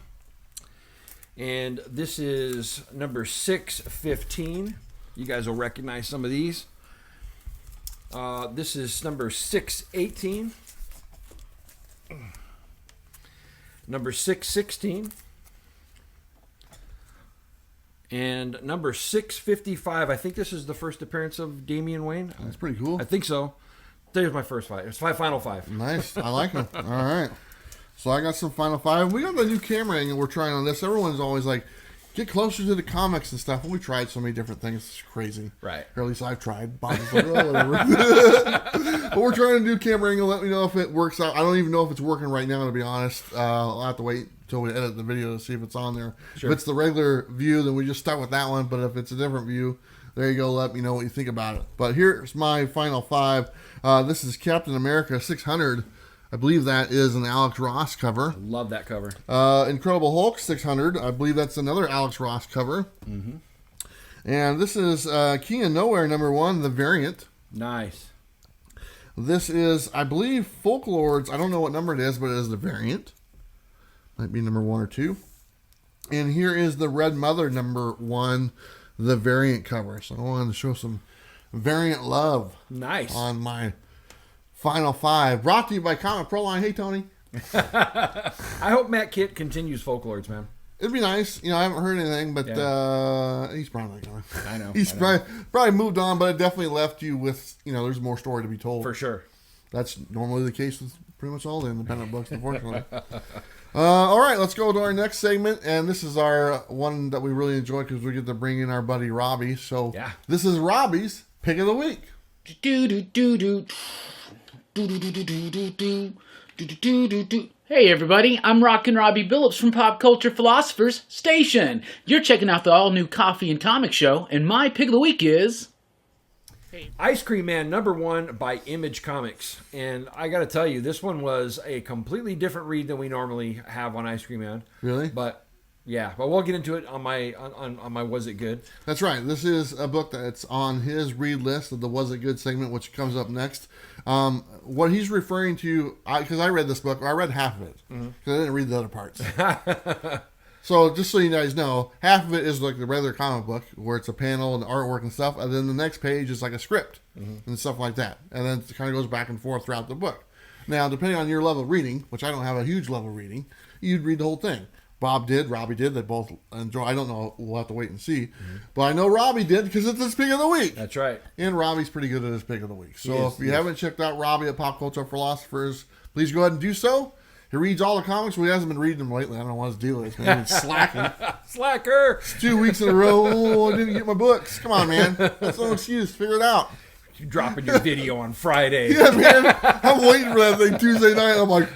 And this is number 615. You guys will recognize some of these. This is number 618. Number 616. And number 655. I think this is the first appearance of Damian Wayne. That's pretty cool. I think so. There's my first 5. It's final 5. Nice. I like it. All right. So I got some final 5. We got the new camera angle we're trying on this. Everyone's always like, get closer to the comics and stuff. And we tried so many different things. It's crazy. Right. Or at least I've tried. Bob's like, oh, whatever. But we're trying to do camera angle. Let me know if it works out. I don't even know if it's working right now, to be honest. I'll have to wait until we edit the video to see if it's on there. Sure. If it's the regular view, then we just stuck with that one. But if it's a different view, there you go. Let me know what you think about it. But here's my final 5. This is Captain America 600. I believe that is an Alex Ross cover. Love that cover. Incredible Hulk 600. I believe that's another Alex Ross cover. Mm-hmm. And this is Key and Nowhere #1, the variant. Nice. This is, I believe, Folklords. I don't know what number it is, but it is the variant. Might be #1 or 2. And here is the Red Mother #1, the variant cover. So I wanted to show some variant love. Nice. On my final 5. Brought to you by Comic Proline. Hey, Tony. I hope Matt Kitt continues Folklords, man. It'd be nice. I haven't heard anything, but he's probably not going to. I know. He's probably moved on, but it definitely left you with, there's more story to be told. For sure. That's normally the case with pretty much all the independent books, unfortunately. All right, let's go to our next segment, and this is our one that we really enjoy because we get to bring in our buddy Robbie. So This is Robbie's Pick of the Week. Hey everybody, I'm Rockin' Robbie Billups from Pop Culture Philosophers Station. You're checking out the all-new Coffee and Comic Show, and my pick of the week is... Ice Cream Man #1 by Image Comics. And I got to tell you, this one was a completely different read than we normally have on Ice Cream Man. Really? But we'll get into it on my Was It Good? That's right. This is a book that's on his read list of the Was It Good segment, which comes up next. What he's referring to, because I read this book, I read half of it, because I didn't read the other parts. So just so you guys know, half of it is like the regular comic book, where it's a panel and artwork and stuff, and then the next page is like a script and stuff like that. And then it kind of goes back and forth throughout the book. Now, depending on your level of reading, which I don't have a huge level of reading, you'd read the whole thing. Bob did, Robbie did. They both enjoy. I don't know. We'll have to wait and see. But I know Robbie did because it's his pick of the week. That's right. And Robbie's pretty good at his pick of the week. So if you haven't checked out Robbie at Pop Culture Philosophers, please go ahead and do so. He reads all the comics, but he hasn't been reading them lately. I don't know what his deal is. Man, he's slacking. Slacker! It's 2 weeks in a row. Oh, I didn't get my books. Come on, man. That's no excuse. Figure it out. You're dropping your video on Friday. Yeah, man. I'm waiting for that thing Tuesday night. I'm like,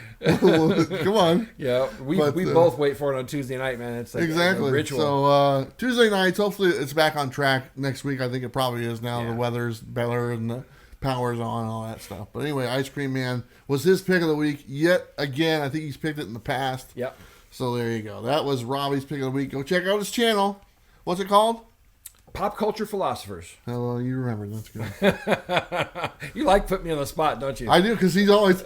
come on. Yeah, we both wait for it on Tuesday night, man. It's like exactly a ritual. So Tuesday nights, hopefully it's back on track next week. I think it probably is now. Yeah. The weather's better and the power's on and all that stuff. But anyway, Ice Cream Man was his pick of the week yet again. I think he's picked it in the past. Yep. So there you go. That was Robbie's pick of the week. Go check out his channel. What's it called? Pop Culture Philosophers. Oh, well, you remember. That's good. You like putting me on the spot, don't you? I do, because he's always...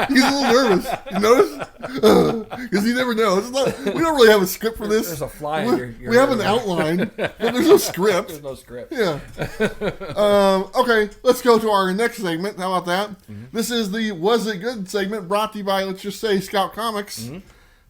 he's a little nervous. You notice? Because he never knows. We don't really have a script for this. There's a fly in your We have an outline, but there's no script. There's no script. Yeah. Okay, let's go to our next segment. How about that? Mm-hmm. This is the Was It Good segment brought to you by, let's just say, Scout Comics. Mm-hmm.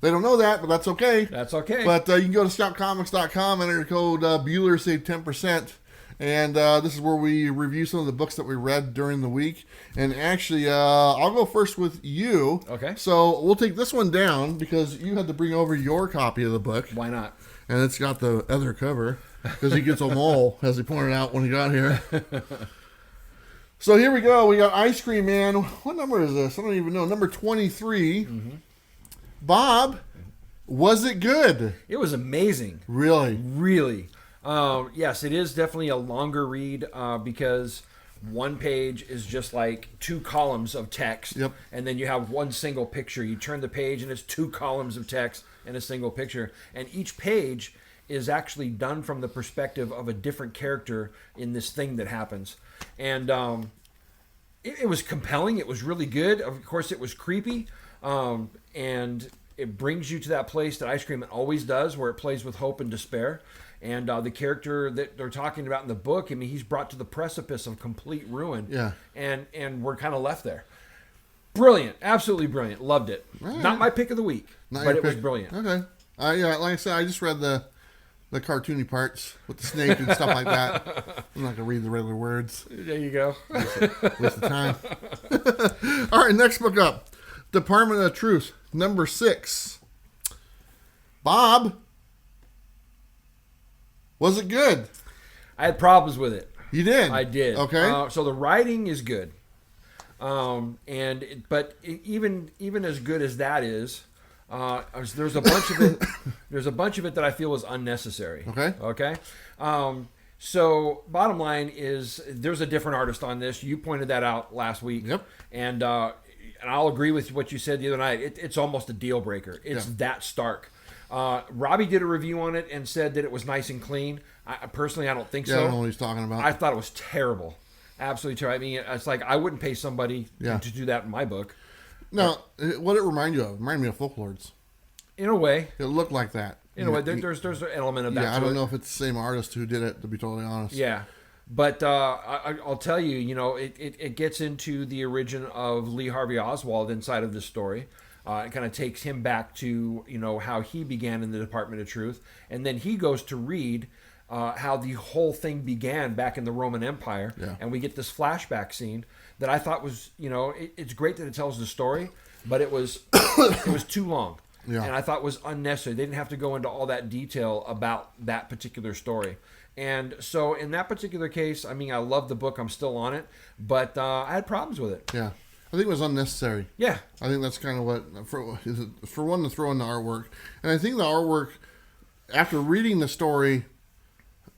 They don't know that, but that's okay. That's okay. But you can go to scoutcomics.com, enter the code Bueller, save 10%. And this is where we review some of the books that we read during the week. And actually, I'll go first with you. Okay. So we'll take this one down because you had to bring over your copy of the book. Why not? And it's got the other cover because he gets them all, as he pointed out when he got here. So here we go. We got Ice Cream Man. What number is this? I don't even know. Number 23. Mm-hmm. Bob, was it good? It was amazing. Really? Really. Yes, it is definitely a longer read because one page is just like 2 columns of text. Yep. And then you have one single picture. You turn the page and it's 2 columns of text and a single picture. And each page is actually done from the perspective of a different character in this thing that happens. And it was compelling. It was really good. Of course, it was creepy. And it brings you to that place that Ice Cream always does, where it plays with hope and despair. And the character that they're talking about in the book, I mean, he's brought to the precipice of complete ruin. Yeah. And we're kind of left there. Brilliant. Absolutely brilliant. Loved it. Right. Not my pick of the week, but it was brilliant. Okay. Yeah, like I said, I just read the cartoony parts with the snake and stuff like that. I'm not going to read the regular words. There you go. Waste of time. All right, next book up. Department of Truth, number 6. Bob, was it good? I had problems with it. You did? I did. Okay. So the writing is good. But even as good as that is, there's a bunch of it. There's a bunch of it that I feel was unnecessary. Okay. Okay. So, bottom line is, there's a different artist on this. You pointed that out last week. Yep. And I'll agree with what you said the other night. It's almost a deal breaker. It's that stark. Robbie did a review on it and said that it was nice and clean. Personally, I don't think so. I don't know what he's talking about. I thought it was terrible. Absolutely terrible. I mean, it's like I wouldn't pay somebody to do that in my book. No, what it reminded you of? It reminded me of Folklords. In a way. It looked like that. In a way, there's an element of that. Yeah, I don't know if it's the same artist who did it, to be totally honest. Yeah. But I'll tell you, it gets into the origin of Lee Harvey Oswald inside of this story. It kind of takes him back to, how he began in the Department of Truth. And then he goes to read how the whole thing began back in the Roman Empire. Yeah. And we get this flashback scene that I thought was, it's great that it tells the story, but it was too long. Yeah. And I thought was unnecessary. They didn't have to go into all that detail about that particular story. And so in that particular case, I mean, I love the book. I'm still on it. But I had problems with it. Yeah. I think it was unnecessary. Yeah. I think that's kind of what, for one, to throw in the artwork. And I think the artwork, after reading the story,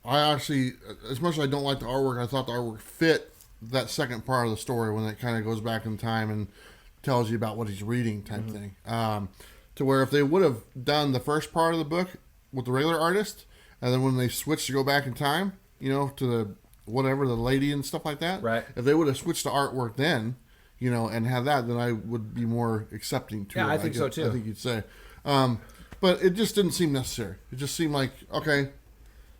I actually, as much as I don't like the artwork, I thought the artwork fit that second part of the story when it kind of goes back in time and tells you about what he's reading type thing. To where if they would have done the first part of the book with the regular artist, and then when they switched to go back in time, to the whatever, the lady and stuff like that. Right. If they would have switched to artwork then, and have that, then I would be more accepting to it. Yeah, I think so too. I think you'd say. But it just didn't seem necessary. It just seemed like, okay,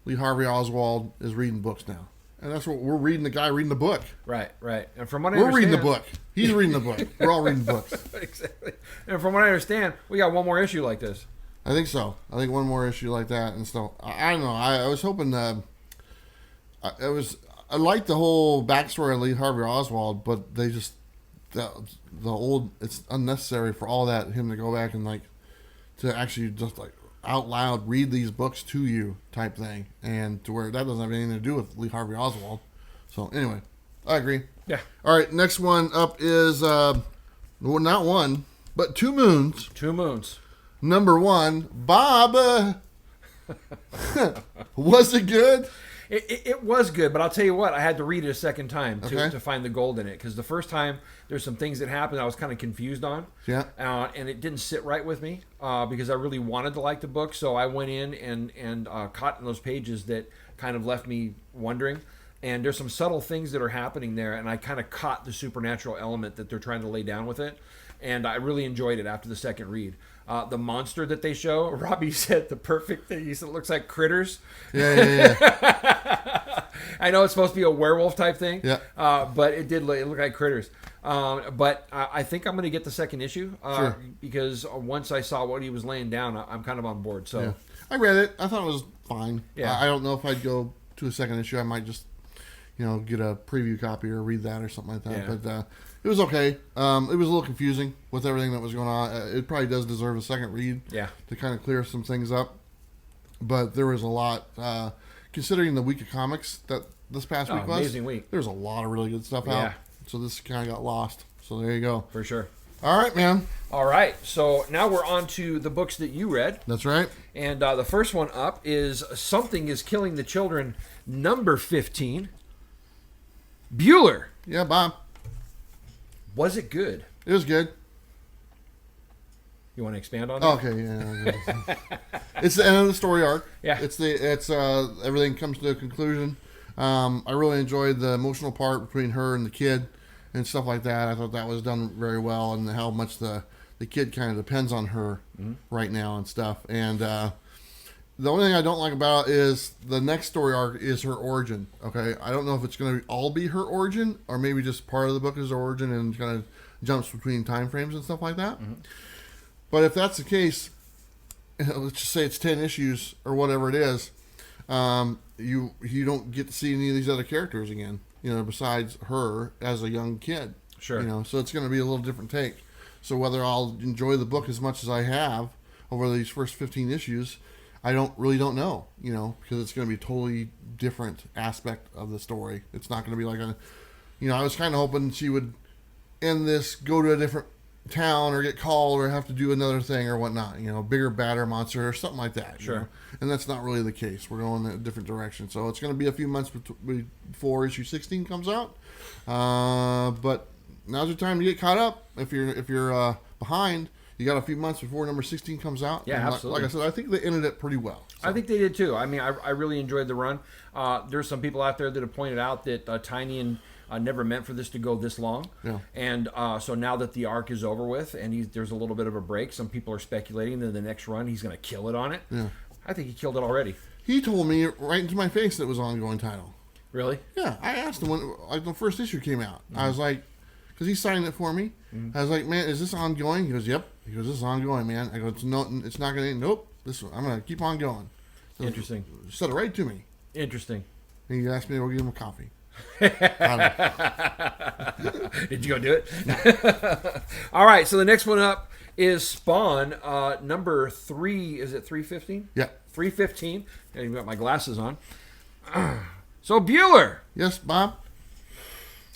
Lee Harvey Oswald is reading books now. And that's what we're reading, the guy reading the book. Right. And from what I We're understand, reading the book. He's reading the book. We're all reading books. Exactly. And from what I understand, we got one more issue like this. I think so. I think one more issue like that and stuff. I don't know. I was hoping I liked the whole backstory of Lee Harvey Oswald, but they just it's unnecessary for all that, him to go back and to actually just out loud read these books to you type thing, and to where that doesn't have anything to do with Lee Harvey Oswald. So anyway, I agree. Yeah. All right, next one up is not one, but Two Moons. Two Moons. Number 1, Bob. Was it good? It was good, but I'll tell you what, I had to read it a second time to find the gold in it, because the first time there's some things that happened I was kind of confused on. Yeah. And it didn't sit right with me because I really wanted to like the book, so I went in and caught in those pages that kind of left me wondering. And there's some subtle things that are happening there, and I kind of caught the supernatural element that they're trying to lay down with it, and I really enjoyed it after the second read. The monster that they show, Robbie said the perfect thing. He said it looks like critters. Yeah. I know it's supposed to be a werewolf type thing. Yeah. But it did look like critters. But I think I'm going to get the second issue Sure. because once I saw what he was laying down, I'm kind of on board. So Yeah. I read it. I thought it was fine. Yeah. I don't know if I'd go to a second issue. I might just, get a preview copy or read that or something like that. Yeah. But it was okay. It was a little confusing with everything that was going on. It probably does deserve a second read. Yeah. To kind of clear some things up. But there was a lot, considering the week of comics that this past week was. Amazing week. There's a lot of really good stuff out. Yeah. So this kind of got lost. So there you go. For sure. All right, man. All right. So now we're on to the books that you read. That's right. And the first one up is Something is Killing the Children, number 15. Bueller. Yeah, Bob. Was it good? It was good. You want to expand on that? Okay, yeah. It's the end of the story arc. Yeah. It's everything comes to a conclusion. I really enjoyed the emotional part between her and the kid and stuff like that. I thought that was done very well, and how much the kid kind of depends on her right now and stuff. And the only thing I don't like about it is the next story arc is her origin. Okay, I don't know if it's going to all be her origin, or maybe just part of the book is her origin and kind of jumps between time frames and stuff like that. But if that's the case, let's just say it's 10 issues or whatever it is, you don't get to see any of these other characters again, besides her as a young kid. Sure. So it's going to be a little different take. So whether I'll enjoy the book as much as I have over these first 15 issues, I don't know, because it's going to be a totally different aspect of the story. It's not going to be like I was kind of hoping she would end this, go to a different town or get called or have to do another thing or whatnot. Bigger, badder monster or something like that. Sure. And that's not really the case. We're going in a different direction. So it's going to be a few months before issue 16 comes out. But now's the time to get caught up. If you're behind, you got a few months before number 16 comes out. Yeah, and absolutely. Like I said, I think they ended it pretty well. So. I think they did too. I mean, I really enjoyed the run. There's some people out there that have pointed out that Tynion never meant for this to go this long. Yeah. And so now that the arc is over with and there's a little bit of a break, some people are speculating that the next run he's going to kill it on it. Yeah. I think he killed it already. He told me right into my face that it was an ongoing title. Really? Yeah. I asked him when the first issue came out. I was like, because he signed it for me. I was like, man, is this ongoing? He goes, yep. He goes, this is ongoing, man. I go, it's not going to end. Nope. I'm going to keep on going. So Interesting. He said it right to me. Interesting. And he asked me to go give him a coffee. Did you go do it? All right, so the next one up is Spawn, number 3. Is it 315? Yeah. 315. And you've got my glasses on. So Bueller, Yes, Bob?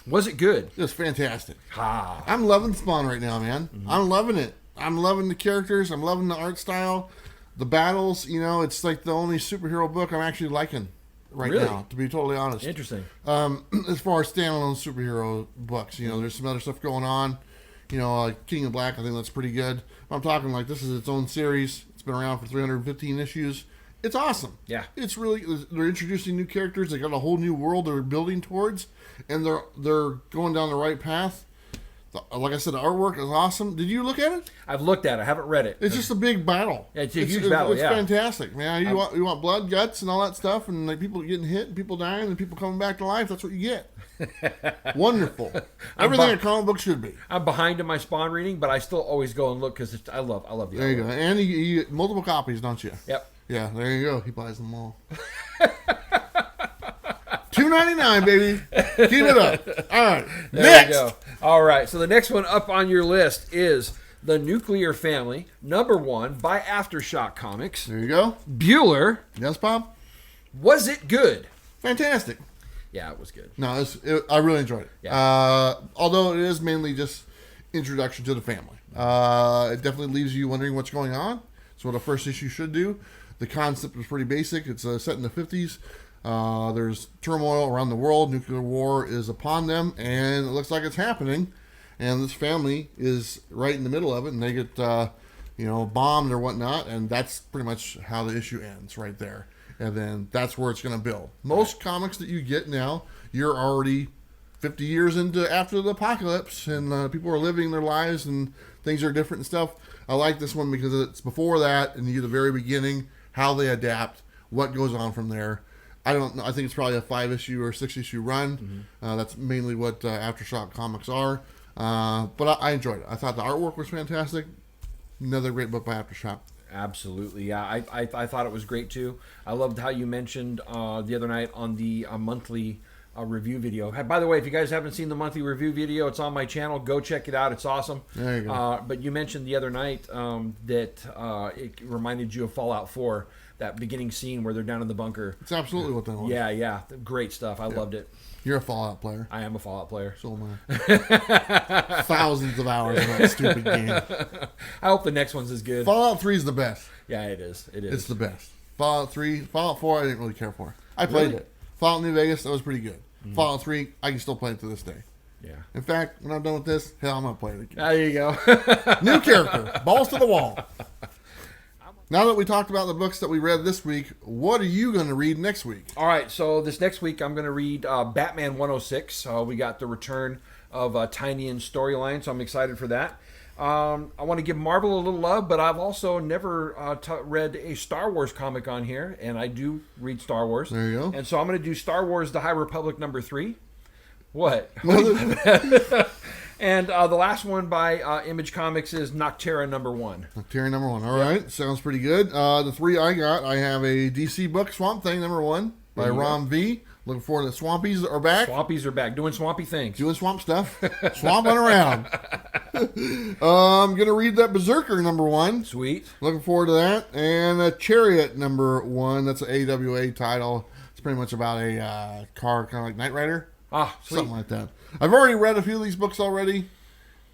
was it good? It was fantastic. Ah, I'm loving Spawn right now, man. I'm loving it. I'm loving the characters. I'm loving the art style. The battles, it's like the only superhero book I'm actually liking right Really? now, to be totally honest. interesting. As far as standalone superhero books, there's some other stuff going on. Like King of Black, I think that's pretty good. I'm talking like this is its own series. It's been around for 315 issues. It's awesome. Yeah. It's really, they're introducing new characters. They got a whole new world they're building towards, and they're going down the right path. Like I said, the artwork is awesome. Did you look at it? I've looked at it. I haven't read it. It's just a big battle. Yeah, it's a huge battle, It's fantastic, man. You want blood, guts, and all that stuff, and like people getting hit, and people dying, and people coming back to life. That's what you get. Wonderful. Everything a comic book should be. I'm behind in my Spawn reading, but I still always go and look because I love the There you artwork. go. And you get multiple copies, don't you? Yep. Yeah, there you go. He buys them all. $2.99, baby. Keep it up. All right. There Next. you go. All right. So the next one up on your list is The Nuclear Family, number 1 by Aftershock Comics. There you go. Bueller, Yes, Bob? was it good? Fantastic. Yeah, it was good. No, I really enjoyed it. Yeah. Although it is mainly just introduction to the family. It definitely leaves you wondering what's going on. It's what a first issue should do. The concept is pretty basic. It's set in the 50s. There's turmoil around the world. Nuclear war is upon them, and it looks like it's happening. And this family is right in the middle of it, and they get, bombed or whatnot, and that's pretty much how the issue ends right there. And then that's where it's going to build. Most comics that you get now, you're already 50 years into after the apocalypse, and people are living their lives, and things are different and stuff. I like this one because it's before that, and you get the very beginning, how they adapt, what goes on from there. I don't know. I think it's probably a 5-issue or 6-issue run. That's mainly what Aftershock comics are. But I enjoyed it. I thought the artwork was fantastic. Another great book by Aftershock. Absolutely. Yeah, I thought it was great too. I loved how you mentioned the other night on the monthly review video. By the way, if you guys haven't seen the monthly review video, it's on my channel. Go check it out. It's awesome. There you go. But you mentioned the other night that it reminded you of Fallout 4, that beginning scene where they're down in the bunker. It's absolutely what that was. Yeah. Great stuff. I loved it. You're a Fallout player. I am a Fallout player. So am I. Thousands of hours in that stupid game. I hope the next one's as good. Fallout 3 is the best. Yeah, it is. It is. It's the best. Fallout 3, Fallout 4, I didn't really care for. I played Really? it. Fallout New Vegas, that was pretty good. Fallout 3, I can still play it to this day. Yeah. In fact, when I'm done with this, hell, I'm going to play it again. There you go. New character, balls to the wall. Now that we talked about the books that we read this week, what are you going to read next week? All right, so this next week I'm going to read Batman 106. We got the return of Tynion's storyline, so I'm excited for that. I want to give Marvel a little love, but I've also never read a Star Wars comic on here, and I do read Star Wars. There you go. And so I'm going to do Star Wars The High Republic number 3. What? And the last one by Image Comics is Noctera number 1. Noctera number 1. All right, sounds pretty good. The 3 I got, I have a DC book, Swamp Thing number 1 by Ron V. Looking forward to Swampies are back. Swampies are back, doing swampy things. Doing swamp stuff. Swamping around. I'm going to read that Berserker number 1. Sweet. Looking forward to that. And a Chariot number 1. That's an AWA title. It's pretty much about a car, kind of like Knight Rider. Ah, sweet. Something like that. I've already read a few of these books already.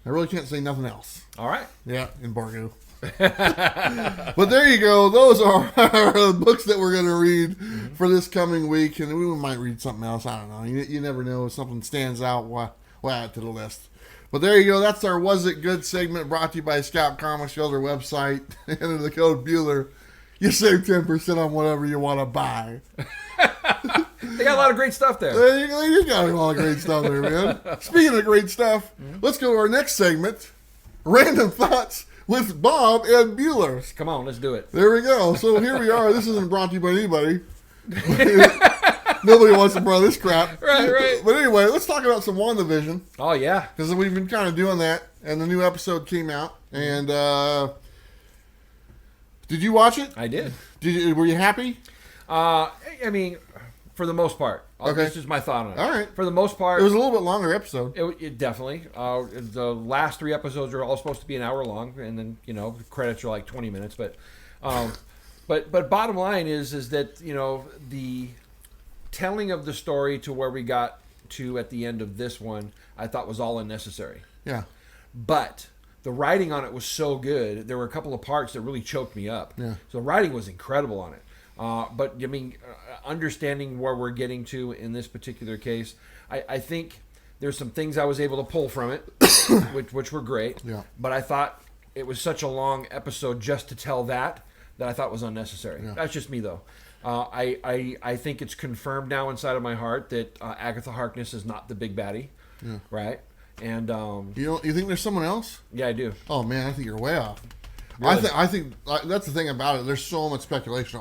I really can't say nothing else. All right. Yeah, embargo. But there you go. Those are the books that we're going to read for this coming week, and we might read something else. I don't know. You never know if something stands out. We'll add to the list. But there you go. That's our Was It Good segment brought to you by Scout Comics. Go to their website. Enter the code Bueller. You save 10% on whatever you want to buy. They got a lot of great stuff there. You got a lot of great stuff there, man. Speaking of great stuff, let's go to our next segment. Random Thoughts with Bob and Bueller. Come on, let's do it. There we go. So here we are. This isn't brought to you by anybody. Nobody wants to borrow this crap. Right. But anyway, let's talk about some WandaVision. Oh, yeah. Because we've been kind of doing that, and the new episode came out. And did you watch it? I did. Were you happy? I mean, for the most part. Okay. This is my thought on it. All right. For the most part. It was a little bit longer episode. It definitely. The last 3 episodes are all supposed to be an hour long, and then, the credits are like 20 minutes. But bottom line is that, the telling of the story to where we got to at the end of this one, I thought was all unnecessary. Yeah. But the writing on it was so good. There were a couple of parts that really choked me up. Yeah. So the writing was incredible on it. But I mean, understanding where we're getting to in this particular case, I think there's some things I was able to pull from it, which were great. Yeah. But I thought it was such a long episode just to tell that I thought was unnecessary. Yeah. That's just me, though. I think it's confirmed now inside of my heart that Agatha Harkness is not the big baddie, right? And you think there's someone else? yeah, I do. Oh man, I think you're way off. Really? I think that's the thing about it. There's so much speculation.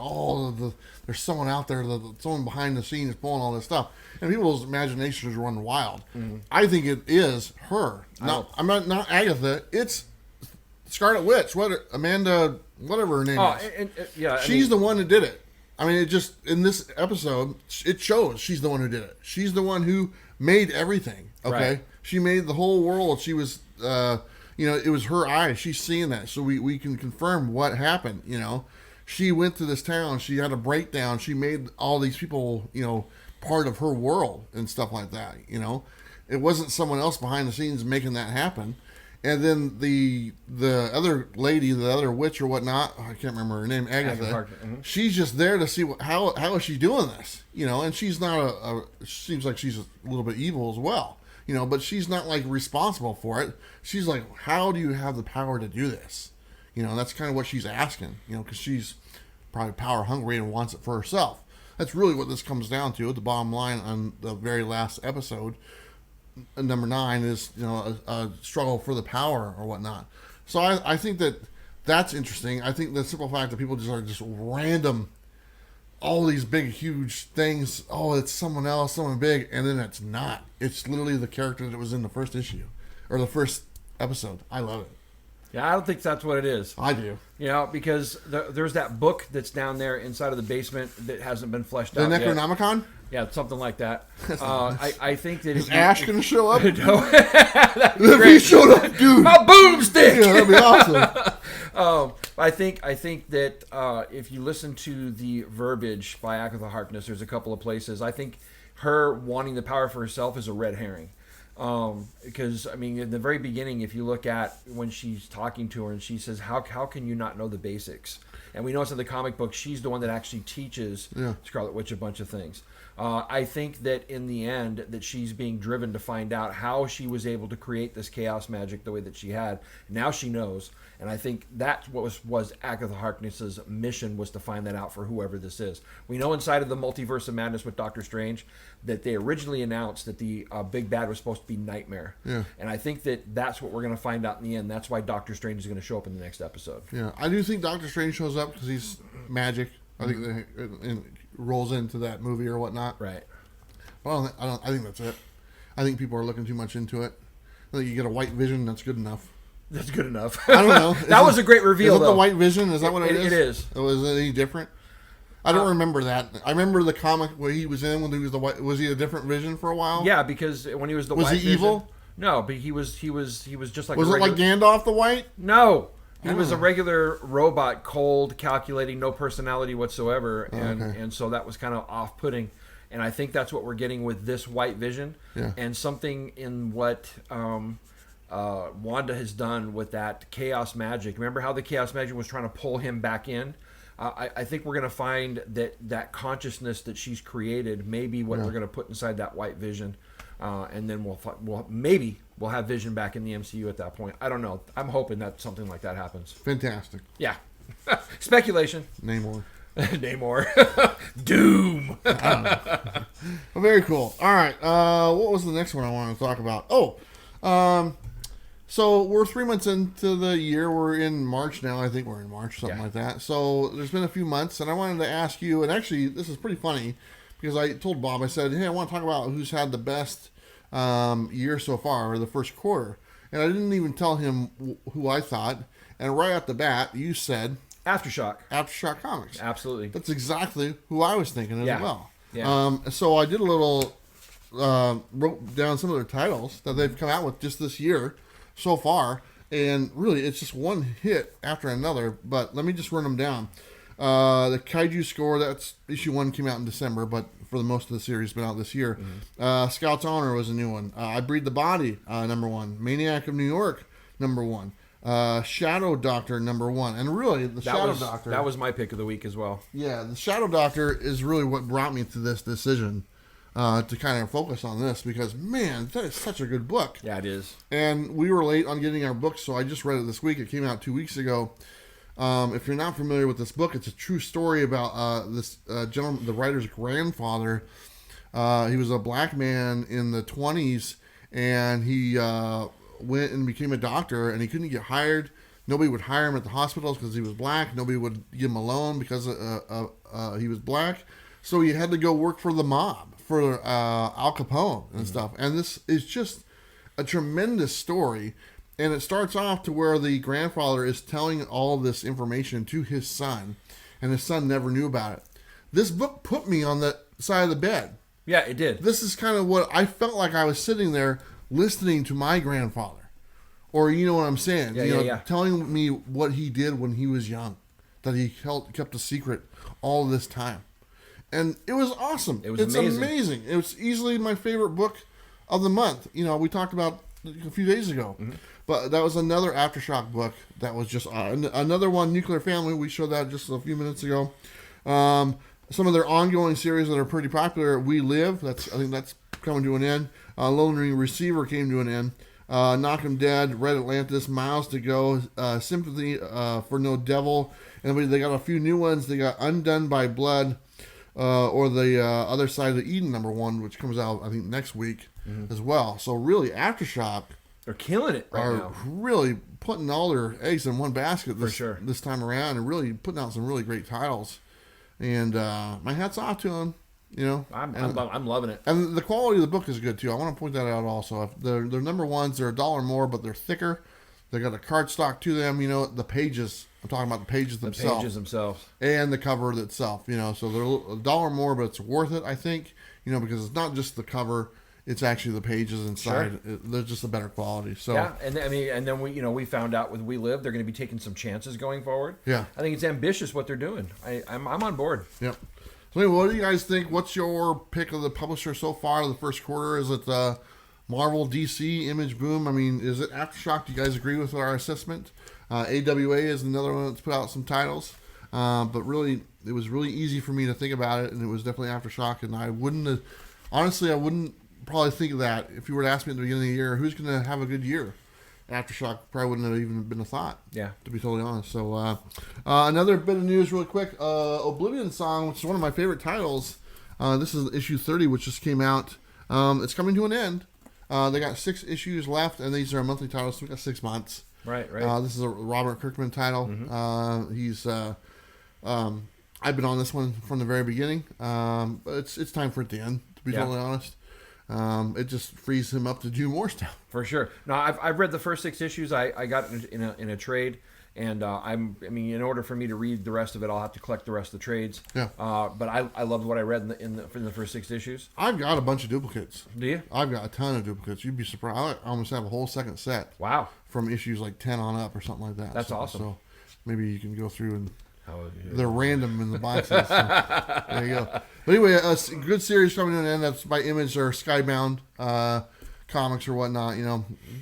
There's someone out there, someone behind the scenes pulling all this stuff, and people's imaginations run wild. Mm-hmm. I think it is her. Not Agatha. It's Scarlet Witch. Amanda, whatever her name is. She's the one who did it. I mean, it just in this episode, it shows she's the one who did it. She's the one who made everything. Okay, right. She made the whole world. She was. It was her eyes. She's seeing that, so we can confirm what happened. She went to this town. She had a breakdown. She made all these people, part of her world and stuff like that. It wasn't someone else behind the scenes making that happen. And then the other lady, the other witch or whatnot, I can't remember her name, Agatha. She's just there to see how is she doing this, and she's not seems like she's a little bit evil as well. But she's not like responsible for it. She's like, how do you have the power to do this? That's kind of what she's asking, because she's probably power hungry and wants it for herself. That's really what this comes down to. The bottom line on the very last episode, number 9, is, a struggle for the power or whatnot. So I think that's interesting. I think the simple fact that people just are just random, all these big, huge things. Oh, it's someone else, someone big, and then it's not. It's literally the character that was in the first issue or the first episode. I love it. Yeah, I don't think that's what it is. I do. Because there's that book that's down there inside of the basement that hasn't been fleshed out yet. The Necronomicon? Yeah, something like that. I think that is Ash going to show up? No. If he showed up, dude. My boomstick! Yeah, that'd be awesome. I think that if you listen to the verbiage by Agatha Harkness, there's a couple of places. I think her wanting the power for herself is a red herring. Because, I mean, in the very beginning, if you look at when she's talking to her and she says, how can you not know the basics? And we know it's in the comic book, she's the one that actually teaches Scarlet Witch a bunch of things. I think that in the end that she's being driven to find out how she was able to create this chaos magic the way that she had. Now she knows. And I think that's what was Agatha Harkness's mission, was to find that out for whoever this is. We know inside of the Multiverse of Madness with Doctor Strange that they originally announced that the big bad was supposed to be Nightmare. Yeah. And I think that that's what we're going to find out in the end. That's why Doctor Strange is going to show up in the next episode. Yeah, I do think Doctor Strange shows up because he's magic. I think it rolls into that movie or whatnot. Right. Well, I think that's it. I think people are looking too much into it. I think you get a white vision, that's good enough. That's good enough. I don't know. That was a great reveal, is it though. the white vision? Is that what it is? It is. Was it any different? I don't remember that. I remember the comic where he was in when he was the white. Was he a different vision for a while? Yeah, because when he was the white vision. Was he evil? No, but he was just like. Was it like Gandalf the White? No. He was a regular robot, cold, calculating, no personality whatsoever, and so that was kind of off-putting. And I think that's what we're getting with this white vision. Yeah. And something in what Wanda has done with that chaos magic. Remember how the chaos magic was trying to pull him back in? I think we're going to find that consciousness that she's created may be what they're going to put inside that white Vision. And then we'll have Vision back in the MCU at that point. I don't know. I'm hoping that something like that happens. Fantastic. Yeah. Speculation. Namor. Namor. Doom. Well, very cool. All right. What was the next one I wanted to talk about? So we're 3 months into the year. We're in March now. I think we're in March, something like that. So there's been a few months, and I wanted to ask you, and actually this is pretty funny, because I told Bob, I said, hey, I want to talk about who's had the best year so far, or the first quarter. And I didn't even tell him who I thought. And right off the bat, you said... Aftershock Comics. Absolutely. That's exactly who I was thinking as well. Yeah. So I did a little... wrote down some of their titles that they've come out with just this year so far. And really, it's just one hit after another. But let me just run them down. The Kaiju Score, that's issue 1, came out in December, but for the most of the series, it's been out this year. Scout's Honor was a new one. I Breed the Body, number 1. Maniac of New York, number 1. Shadow Doctor, number 1. And really, Shadow Doctor... That was my pick of the week as well. Yeah, the Shadow Doctor is really what brought me to this decision to kind of focus on this, because, man, that is such a good book. Yeah, it is. And we were late on getting our books, so I just read it this week. It came out 2 weeks ago. If you're not familiar with this book, it's a true story about this gentleman, the writer's grandfather. He was a black man in the 20s, and he went and became a doctor, and he couldn't get hired. Nobody would hire him at the hospitals because he was black. Nobody would give him a loan because he was black. So he had to go work for the mob, for Al Capone and stuff. And this is just a tremendous story. And it starts off to where the grandfather is telling all this information to his son, and his son never knew about it. This book put me on the side of the bed. Yeah, it did. This is kind of what I felt like I was sitting there listening to my grandfather. Or, you know what I'm saying? Telling me what he did when he was young, that he kept a secret all this time. And it was awesome. It's amazing. It was easily my favorite book of the month. You know, we talked about a few days ago. But that was another Aftershock book that was just another one, Nuclear Family. We showed that just a few minutes ago. Some of their ongoing series that are pretty popular. We Live. I think that's coming to an end. Lonely Receiver came to an end. Knock 'Em Dead, Red Atlantis, Miles to Go, Sympathy for No Devil. And they got a few new ones. They got Undone by Blood, or the Other Side of Eden, number 1, which comes out, I think, next week as well. So really, Aftershock... They're killing it right now. Really putting all their eggs in one basket this time around, and really putting out some really great titles. And my hat's off to them. You know, I'm loving it. And the quality of the book is good too. I want to point that out also. They're number 1s. They're $1 more, but they're thicker. They got a cardstock to them. You know, the pages. I'm talking about the pages themselves. The pages themselves. And the cover itself. You know, so they're $1 more, but it's worth it, I think. You know, because it's not just the cover. It's actually the pages inside. Sure. They're just a better quality. So yeah, and then we found out with We Live, they're going to be taking some chances going forward. Yeah, I think it's ambitious what they're doing. I'm on board. Yep. So anyway, what do you guys think? What's your pick of the publisher so far? The first quarter, is it Marvel, DC, Image, Boom? I mean, is it Aftershock? Do you guys agree with our assessment? AWA is another one that's put out some titles, but really, it was really easy for me to think about it, and it was definitely Aftershock. And I wouldn't probably think of that if you were to ask me at the beginning of the year, who's going to have a good year. Aftershock probably wouldn't have even been a thought. Yeah, to be totally honest. So another bit of news, really quick. Oblivion Song, which is one of my favorite titles. This is issue 30, which just came out. It's coming to an end. They got 6 issues left, and these are monthly titles. So we got 6 months. Right. This is a Robert Kirkman title. He's I've been on this one from the very beginning. But it's time for it to end. To be totally honest. It just frees him up to do more stuff. For sure. No, I've read the first 6 issues. I got in a trade, and in order for me to read the rest of it, I'll have to collect the rest of the trades. Yeah. But I loved what I read in the first 6 issues. I've got a bunch of duplicates. Do you? I've got a ton of duplicates. You'd be surprised. I almost have a whole second set. Wow. From issues like 10 on up or something like that. That's awesome. So maybe you can go through and they're random in the boxes. So there you go. But anyway, a good series coming to an end. That's by Image or Skybound. comics or whatnot.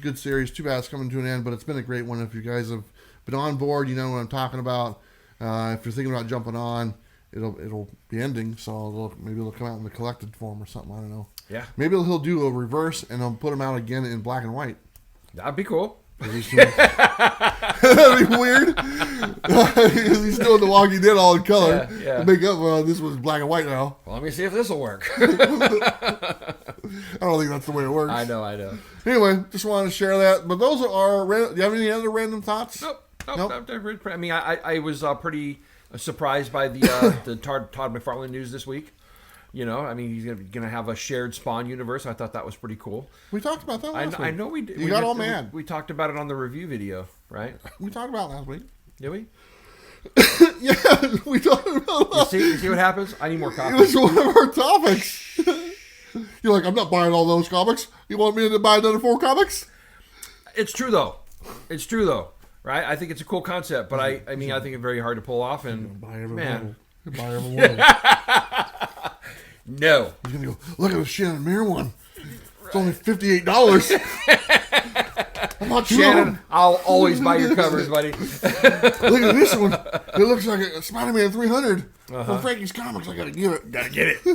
Good series. Too bad it's coming to an end, but it's been a great one. If you guys have been on board, you know what I'm talking about. If you're thinking about jumping on, it'll be ending, so maybe it'll come out in the collected form or something. I don't know. Yeah. Maybe he'll do a reverse and he'll put them out again in black and white. That'd be cool. That'd be weird. He's doing The Walking Dead all in color. Yeah. To make up, this was black and white now. Well, let me see if this will work. I don't think that's the way it works. I know. Anyway, just wanted to share that. But those are. Do you have any other random thoughts? Nope. I mean, I was pretty surprised by the Todd McFarlane news this week. I mean, he's gonna have a shared Spawn universe. I thought that was pretty cool. We talked about that last week. I know we did. You got all mad. We talked about it on the review video, right? We talked about it last week. Did we? Yeah, we talked about it. You see what happens? I need more It copies. was one of our topics. You're like, I'm not buying all those comics. You want me to buy another 4 comics? It's true though, right? I think it's a cool concept, but I mean, I think it's very hard to pull off. And Buy every man, one. Buy every one. no. He's gonna go, look at the Shannon Muir one. It's only $58. I'm not Shannon, I'll always buy your covers, buddy. Look at this one. It looks like a Spider-Man 300 from Frankie's Comics. I gotta get it.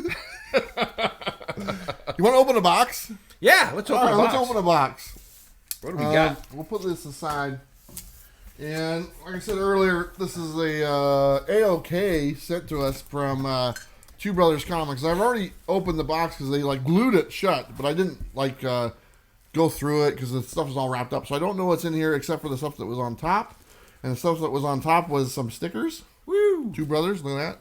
You want to open a box? Yeah, let's open a box. Let's open a box. What do we got? We'll put this aside. And like I said earlier, this is a AOK sent to us from Two Brothers Comics. I've already opened the box because they glued it shut, but I didn't go through it because the stuff was all wrapped up. So I don't know what's in here except for the stuff that was on top. And the stuff that was on top was some stickers. Woo! Two Brothers, look at that.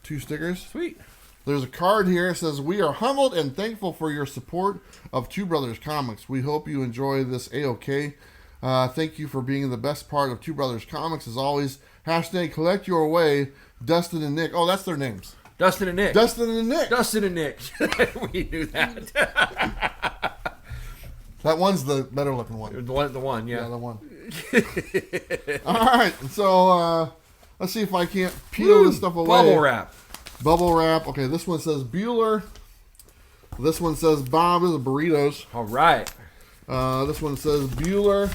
2 stickers. Sweet. There's a card here. It says, "We are humbled and thankful for your support of Two Brothers Comics. We hope you enjoy this AOK. Thank you for being the best part of Two Brothers Comics. As always, hashtag collect your way, Dustin and Nick." Oh, that's their names. Dustin and Nick. Dustin and Nick. Dustin and Nick. We knew that. That one's the better looking one. The one, yeah. Yeah, the one. All right, so let's see if I can't peel this stuff away. Bubble wrap. Bubble wrap. Okay, this one says Bueller. This one says Bob is burritos. All right. This one says Bueller.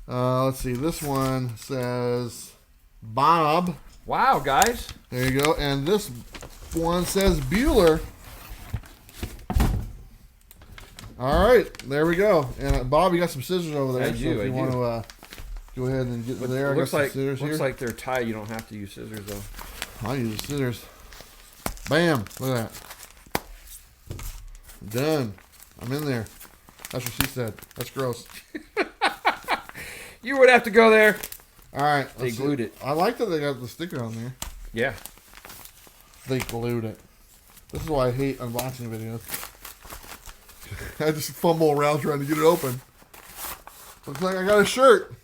Let's see. This one says Bob. Wow, guys. There you go. And this one says Bueller. All right, there we go. And Bob, you got some scissors over there. I do. If you want to go ahead and get there, I got some scissors here. Looks like they're tied. You don't have to use scissors though. I'll use the scissors. Bam! Look at that. Done. I'm in there. That's what she said. That's gross. You would have to go there. All right. They glued it. I like that they got the sticker on there. Yeah. They glued it. This is why I hate unboxing videos. I just fumble around trying to get it open. Looks like I got a shirt.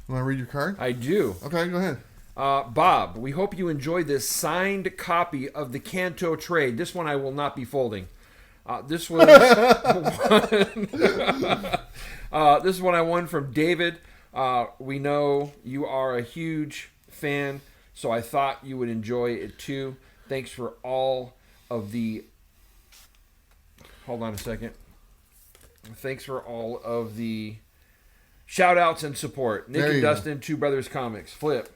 Want to read your card? I do. Okay, go ahead. Bob, we hope you enjoyed this signed copy of the Kanto trade. This one I will not be folding. This was this one I won from David. We know you are a huge fan, so I thought you would enjoy it too. Thanks for all of the... Hold on a second. Thanks for all of the shout-outs and support. Nick and Dustin, Two Brothers Comics. Flip.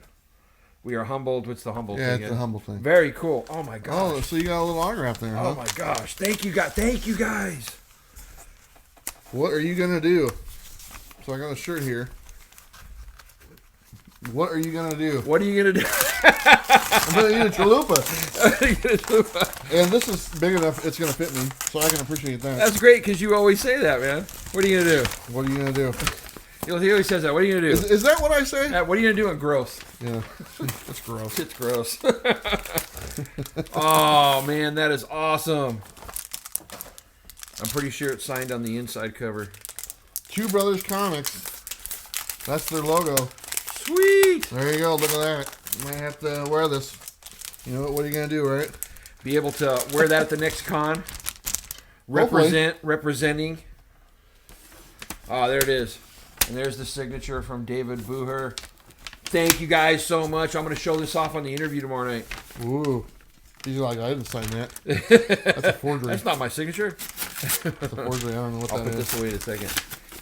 We are humbled. What's the humble thing? Yeah, it's the humble thing. Very cool. Oh, my gosh. Oh, so you got a little autograph there, huh? Oh, my gosh. Thank you, guys. Thank you, guys. What are you going to do? So I got a shirt here. What are you going to do? What are you going to do? I'm going to eat a chalupa. And this is big enough, it's going to fit me, so I can appreciate that. That's great, because you always say that, man. What are you going to do? What are you going to do? He always says that. What are you going to do? Is that what I say? What are you going to do in gross? Yeah. That's gross. It's gross. Oh, man, that is awesome. I'm pretty sure it's signed on the inside cover. Two Brothers Comics. That's their logo. Sweet. There you go. Look at that. You might have to wear this. You know what are you going to do, right? Be able to wear that at the next con. Representing. Oh, there it is. And there's the signature from David Bueller. Thank you guys so much. I'm going to show this off on the interview tomorrow night. Ooh. He's like, I didn't sign that. That's a forgery. That's not my signature. Supposedly, I don't know what I'll that put is. this away in a second.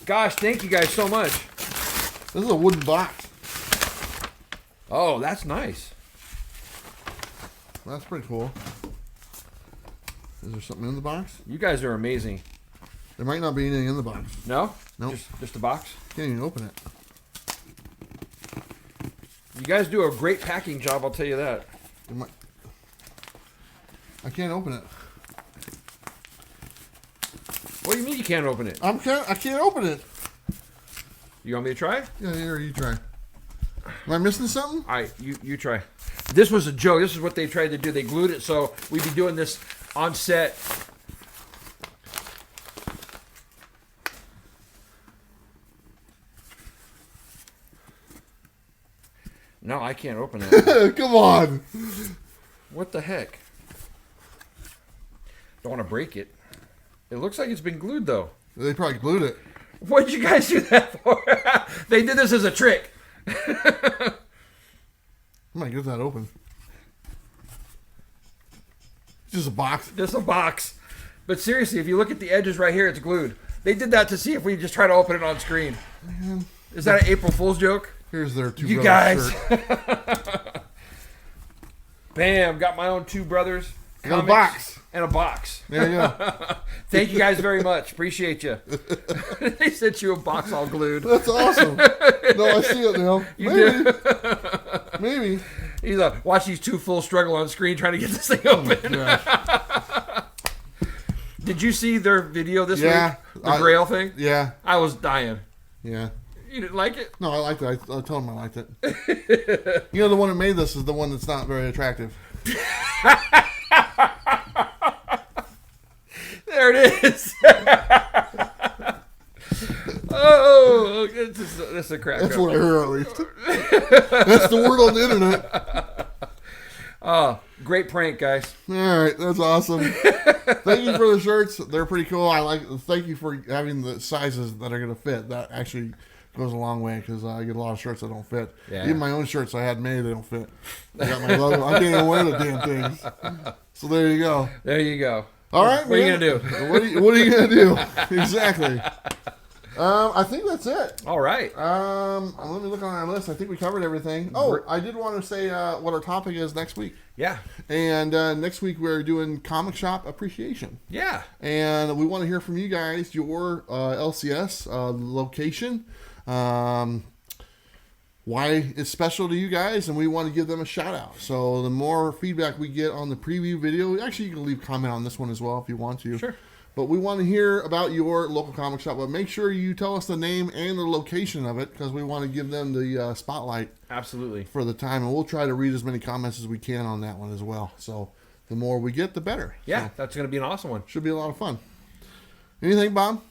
Gosh, thank you guys so much. This is a wooden box. Oh, that's nice. That's pretty cool. Is there something in the box? You guys are amazing. There might not be anything in the box. No? Nope. Just a box? Can't even open it. You guys do a great packing job, I'll tell you that. I can't open it. What do you mean you can't open it? I can't open it. You want me to try? Yeah, here, you try. Am I missing something? All right, you try. This was a joke. This is what they tried to do. They glued it so we'd be doing this on set. No, I can't open it. Come on. What the heck? Don't want to break it. It looks like it's been glued, though. They probably glued it. What did you guys do that for? They did this as a trick. I might get that open. It's just a box. Just a box. But seriously, if you look at the edges right here, it's glued. They did that to see if we just try to open it on screen. Man. Is that an April Fool's joke? Here's their two You brothers guys. shirt. Bam, got my own two brothers. And a comics, box. And a box. There you go. Thank you guys very much. Appreciate you. They sent you a box all glued. That's awesome. No, I see it now. You Maybe. He's watch these two fools struggle on screen trying to get this thing open. Yeah. Did you see their video this Yeah, week? The Grail thing? Yeah. I was dying. Yeah. You didn't like it? No, I liked it. I told him I liked it. You know, the one that made this is the one that's not very attractive. There it is. Oh, this is a crack. That's what I heard, at least. That's the word on the internet. Oh, great prank, guys. All right, that's awesome. Thank you for the shirts. They're pretty cool. Thank you for having the sizes that are going to fit. That actually goes a long way because I get a lot of shirts that don't fit. Yeah. Even my own shirts I had made, they don't fit. I got my logo. I can't even wear the damn things. So there you go. There you go. All right, What man. are you going to do? What are you going to do? Exactly. I think that's it. All right. Let me look on our list. I think we covered everything. Oh, I did want to say what our topic is next week. Yeah. And next week we're doing comic shop appreciation. Yeah. And we want to hear from you guys, your LCS location, why it's special to you guys, and we want to give them a shout out. So the more feedback we get on the preview video, actually you can leave a comment on this one as well if you want to. Sure. But we want to hear about your local comic shop. But make sure you tell us the name and the location of it because we want to give them the spotlight. Absolutely. For the time. And we'll try to read as many comments as we can on that one as well. So the more we get, the better. Yeah, so, that's going to be an awesome one. should be a lot of fun. Anything, Bob?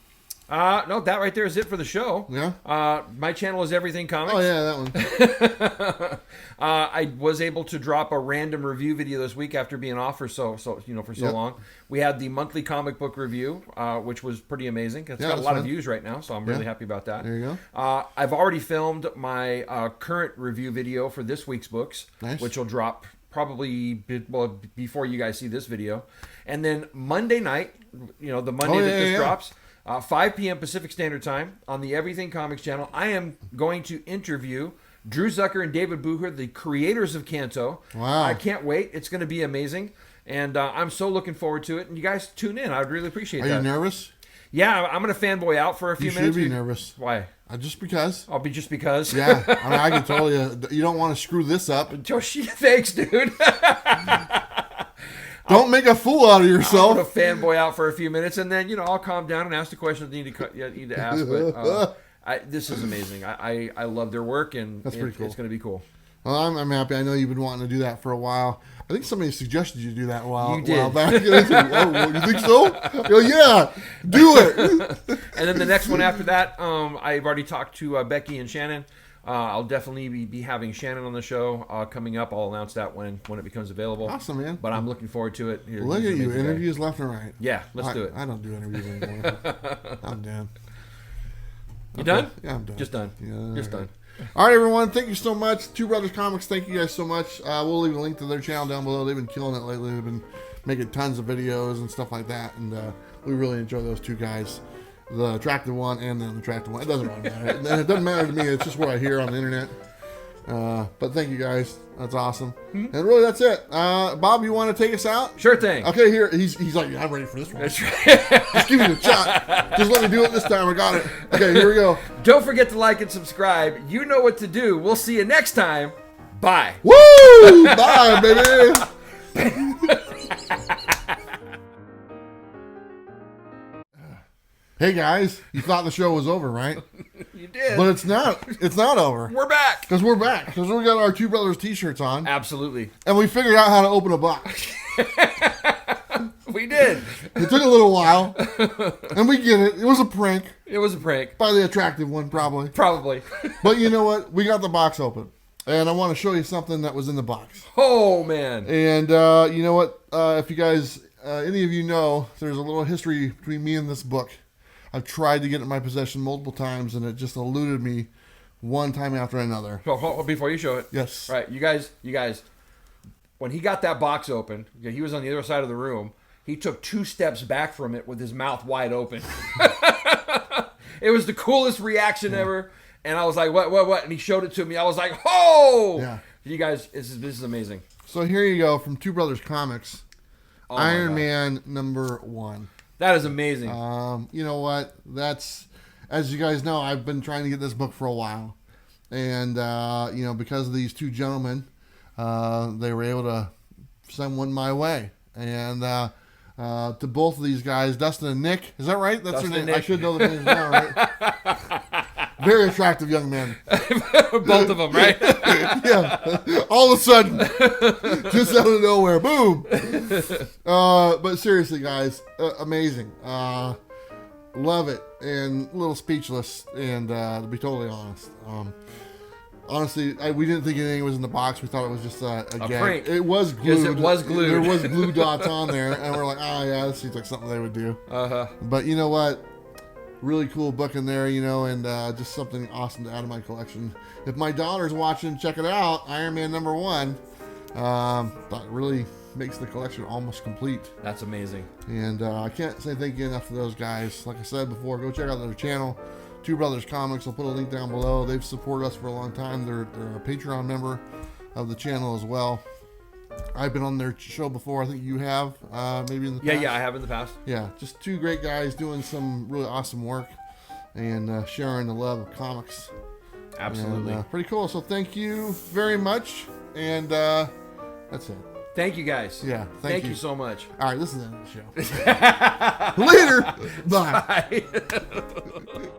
No, that right there is it for the show. Yeah. My channel is Everything Comics. Oh, yeah, that one. I was able to drop a random review video this week after being off for so Yep. long. We had the monthly comic book review, which was pretty amazing. It's Yeah, got a that's lot fun. of views right now, so I'm really happy about that. There you go. I've already filmed my current review video for this week's books, Nice. which will drop probably before you guys see this video. And then Monday night, the Monday that this drops, 5 p.m. Pacific Standard Time on the Everything Comics channel, I am going to interview Drew Zucker and David Bucher, the creators of Kanto. Wow. I can't wait. It's going to be amazing. And I'm so looking forward to it. And you guys tune in. I would really appreciate Are that. you nervous? Yeah, I'm going to fanboy out for a few You minutes. should be nervous. Why? Just because. I'll be just because. Yeah. I mean, I can tell you don't want to screw this up. Thanks, dude. Don't make a fool out of yourself. I'm going to fanboy out for a few minutes, and then, I'll calm down and ask the questions I need to ask. But this is amazing. I love their work, and That's pretty cool. It's going to be cool. Well, I'm happy. I know you've been wanting to do that for a while. I think somebody suggested you do that a while, You did. while back. And I said, "Oh, you think so? I go, yeah, do it. And then the next one after that, I've already talked to Becky and Shannon. I'll definitely be having Shannon on the show coming up. I'll announce that when it becomes available. Awesome, man. But I'm looking forward to it. Look at you, interviews left and right. Yeah, let's do it. I don't do interviews anymore. I'm done. You done? Yeah, I'm done. Just done. Yeah, Just all done. All right, everyone. Thank you so much. Two Brothers Comics, thank you guys so much. We'll leave a link to their channel down below. They've been killing it lately. They've been making tons of videos and stuff like that. And we really enjoy those two guys. The attractive one and the unattractive one. It doesn't really matter. And it doesn't matter to me. It's just what I hear on the internet. But thank you guys. That's awesome. And really, that's it. Bob, you want to take us out? Sure thing. Okay, here. He's like, I'm ready for this one. That's right. Just give me the shot. Just let me do it this time. I got it. Okay, here we go. Don't forget to like and subscribe. You know what to do. We'll see you next time. Bye. Woo! Bye, baby. Hey guys, you thought the show was over, right? You did. But it's not. It's not over. We're back. Because we're back. Because we got our Two Brothers t-shirts on. Absolutely. And we figured out how to open a box. We did. It took a little while. And we get it. It was a prank. It was a prank. By the attractive one, probably. Probably. But you know what? We got the box open. And I want to show you something that was in the box. Oh, man. And you know what? If you guys, any of you know, there's a little history between me and this book. I've tried to get it in my possession multiple times, and it just eluded me one time after another. So, before you show it. Yes. Right. You guys, when he got that box open, he was on the other side of the room. He took 2 steps back from it with his mouth wide open. It was the coolest reaction ever. And I was like, what? And he showed it to me. I was like, oh! Yeah. You guys, this is amazing. So here you go from Two Brothers Comics. Oh Iron Man #1. That is amazing. You know what? That's, as you guys know, I've been trying to get this book for a while. And, you know, because of these two gentlemen, they were able to send one my way. And to both of these guys, Dustin and Nick. Is that right? That's Dustin their name. and Nick. I should know the names now, right? Very attractive young men. Both of them, right? Yeah. All of a sudden, just out of nowhere, boom. But seriously, guys, amazing. Love it, and a little speechless. And to be totally honest, honestly, we didn't think anything was in the box. We thought it was just a gag. Prank. It was glued. Yes, it was glued. There was glue dots on there, and we're like, oh yeah, this seems like something they would do. But you know what? Really cool book in there, you know, and just something awesome to add to my collection. If my daughter's watching, check it out. Iron Man #1. That really makes the collection almost complete. That's amazing. And I can't say thank you enough to those guys. Like I said before, go check out their channel, Two Brothers Comics. I'll put a link down below. They've supported us for a long time. They're a Patreon member of the channel as well. I've been on their show before. I think you have, maybe in the past. Yeah, I have in the past. Yeah, just two great guys doing some really awesome work and sharing the love of comics. Absolutely. And, pretty cool. So thank you very much. And that's it. Thank you, guys. Yeah, thank you so much. All right, this is the end of the show. Later. Bye. Bye.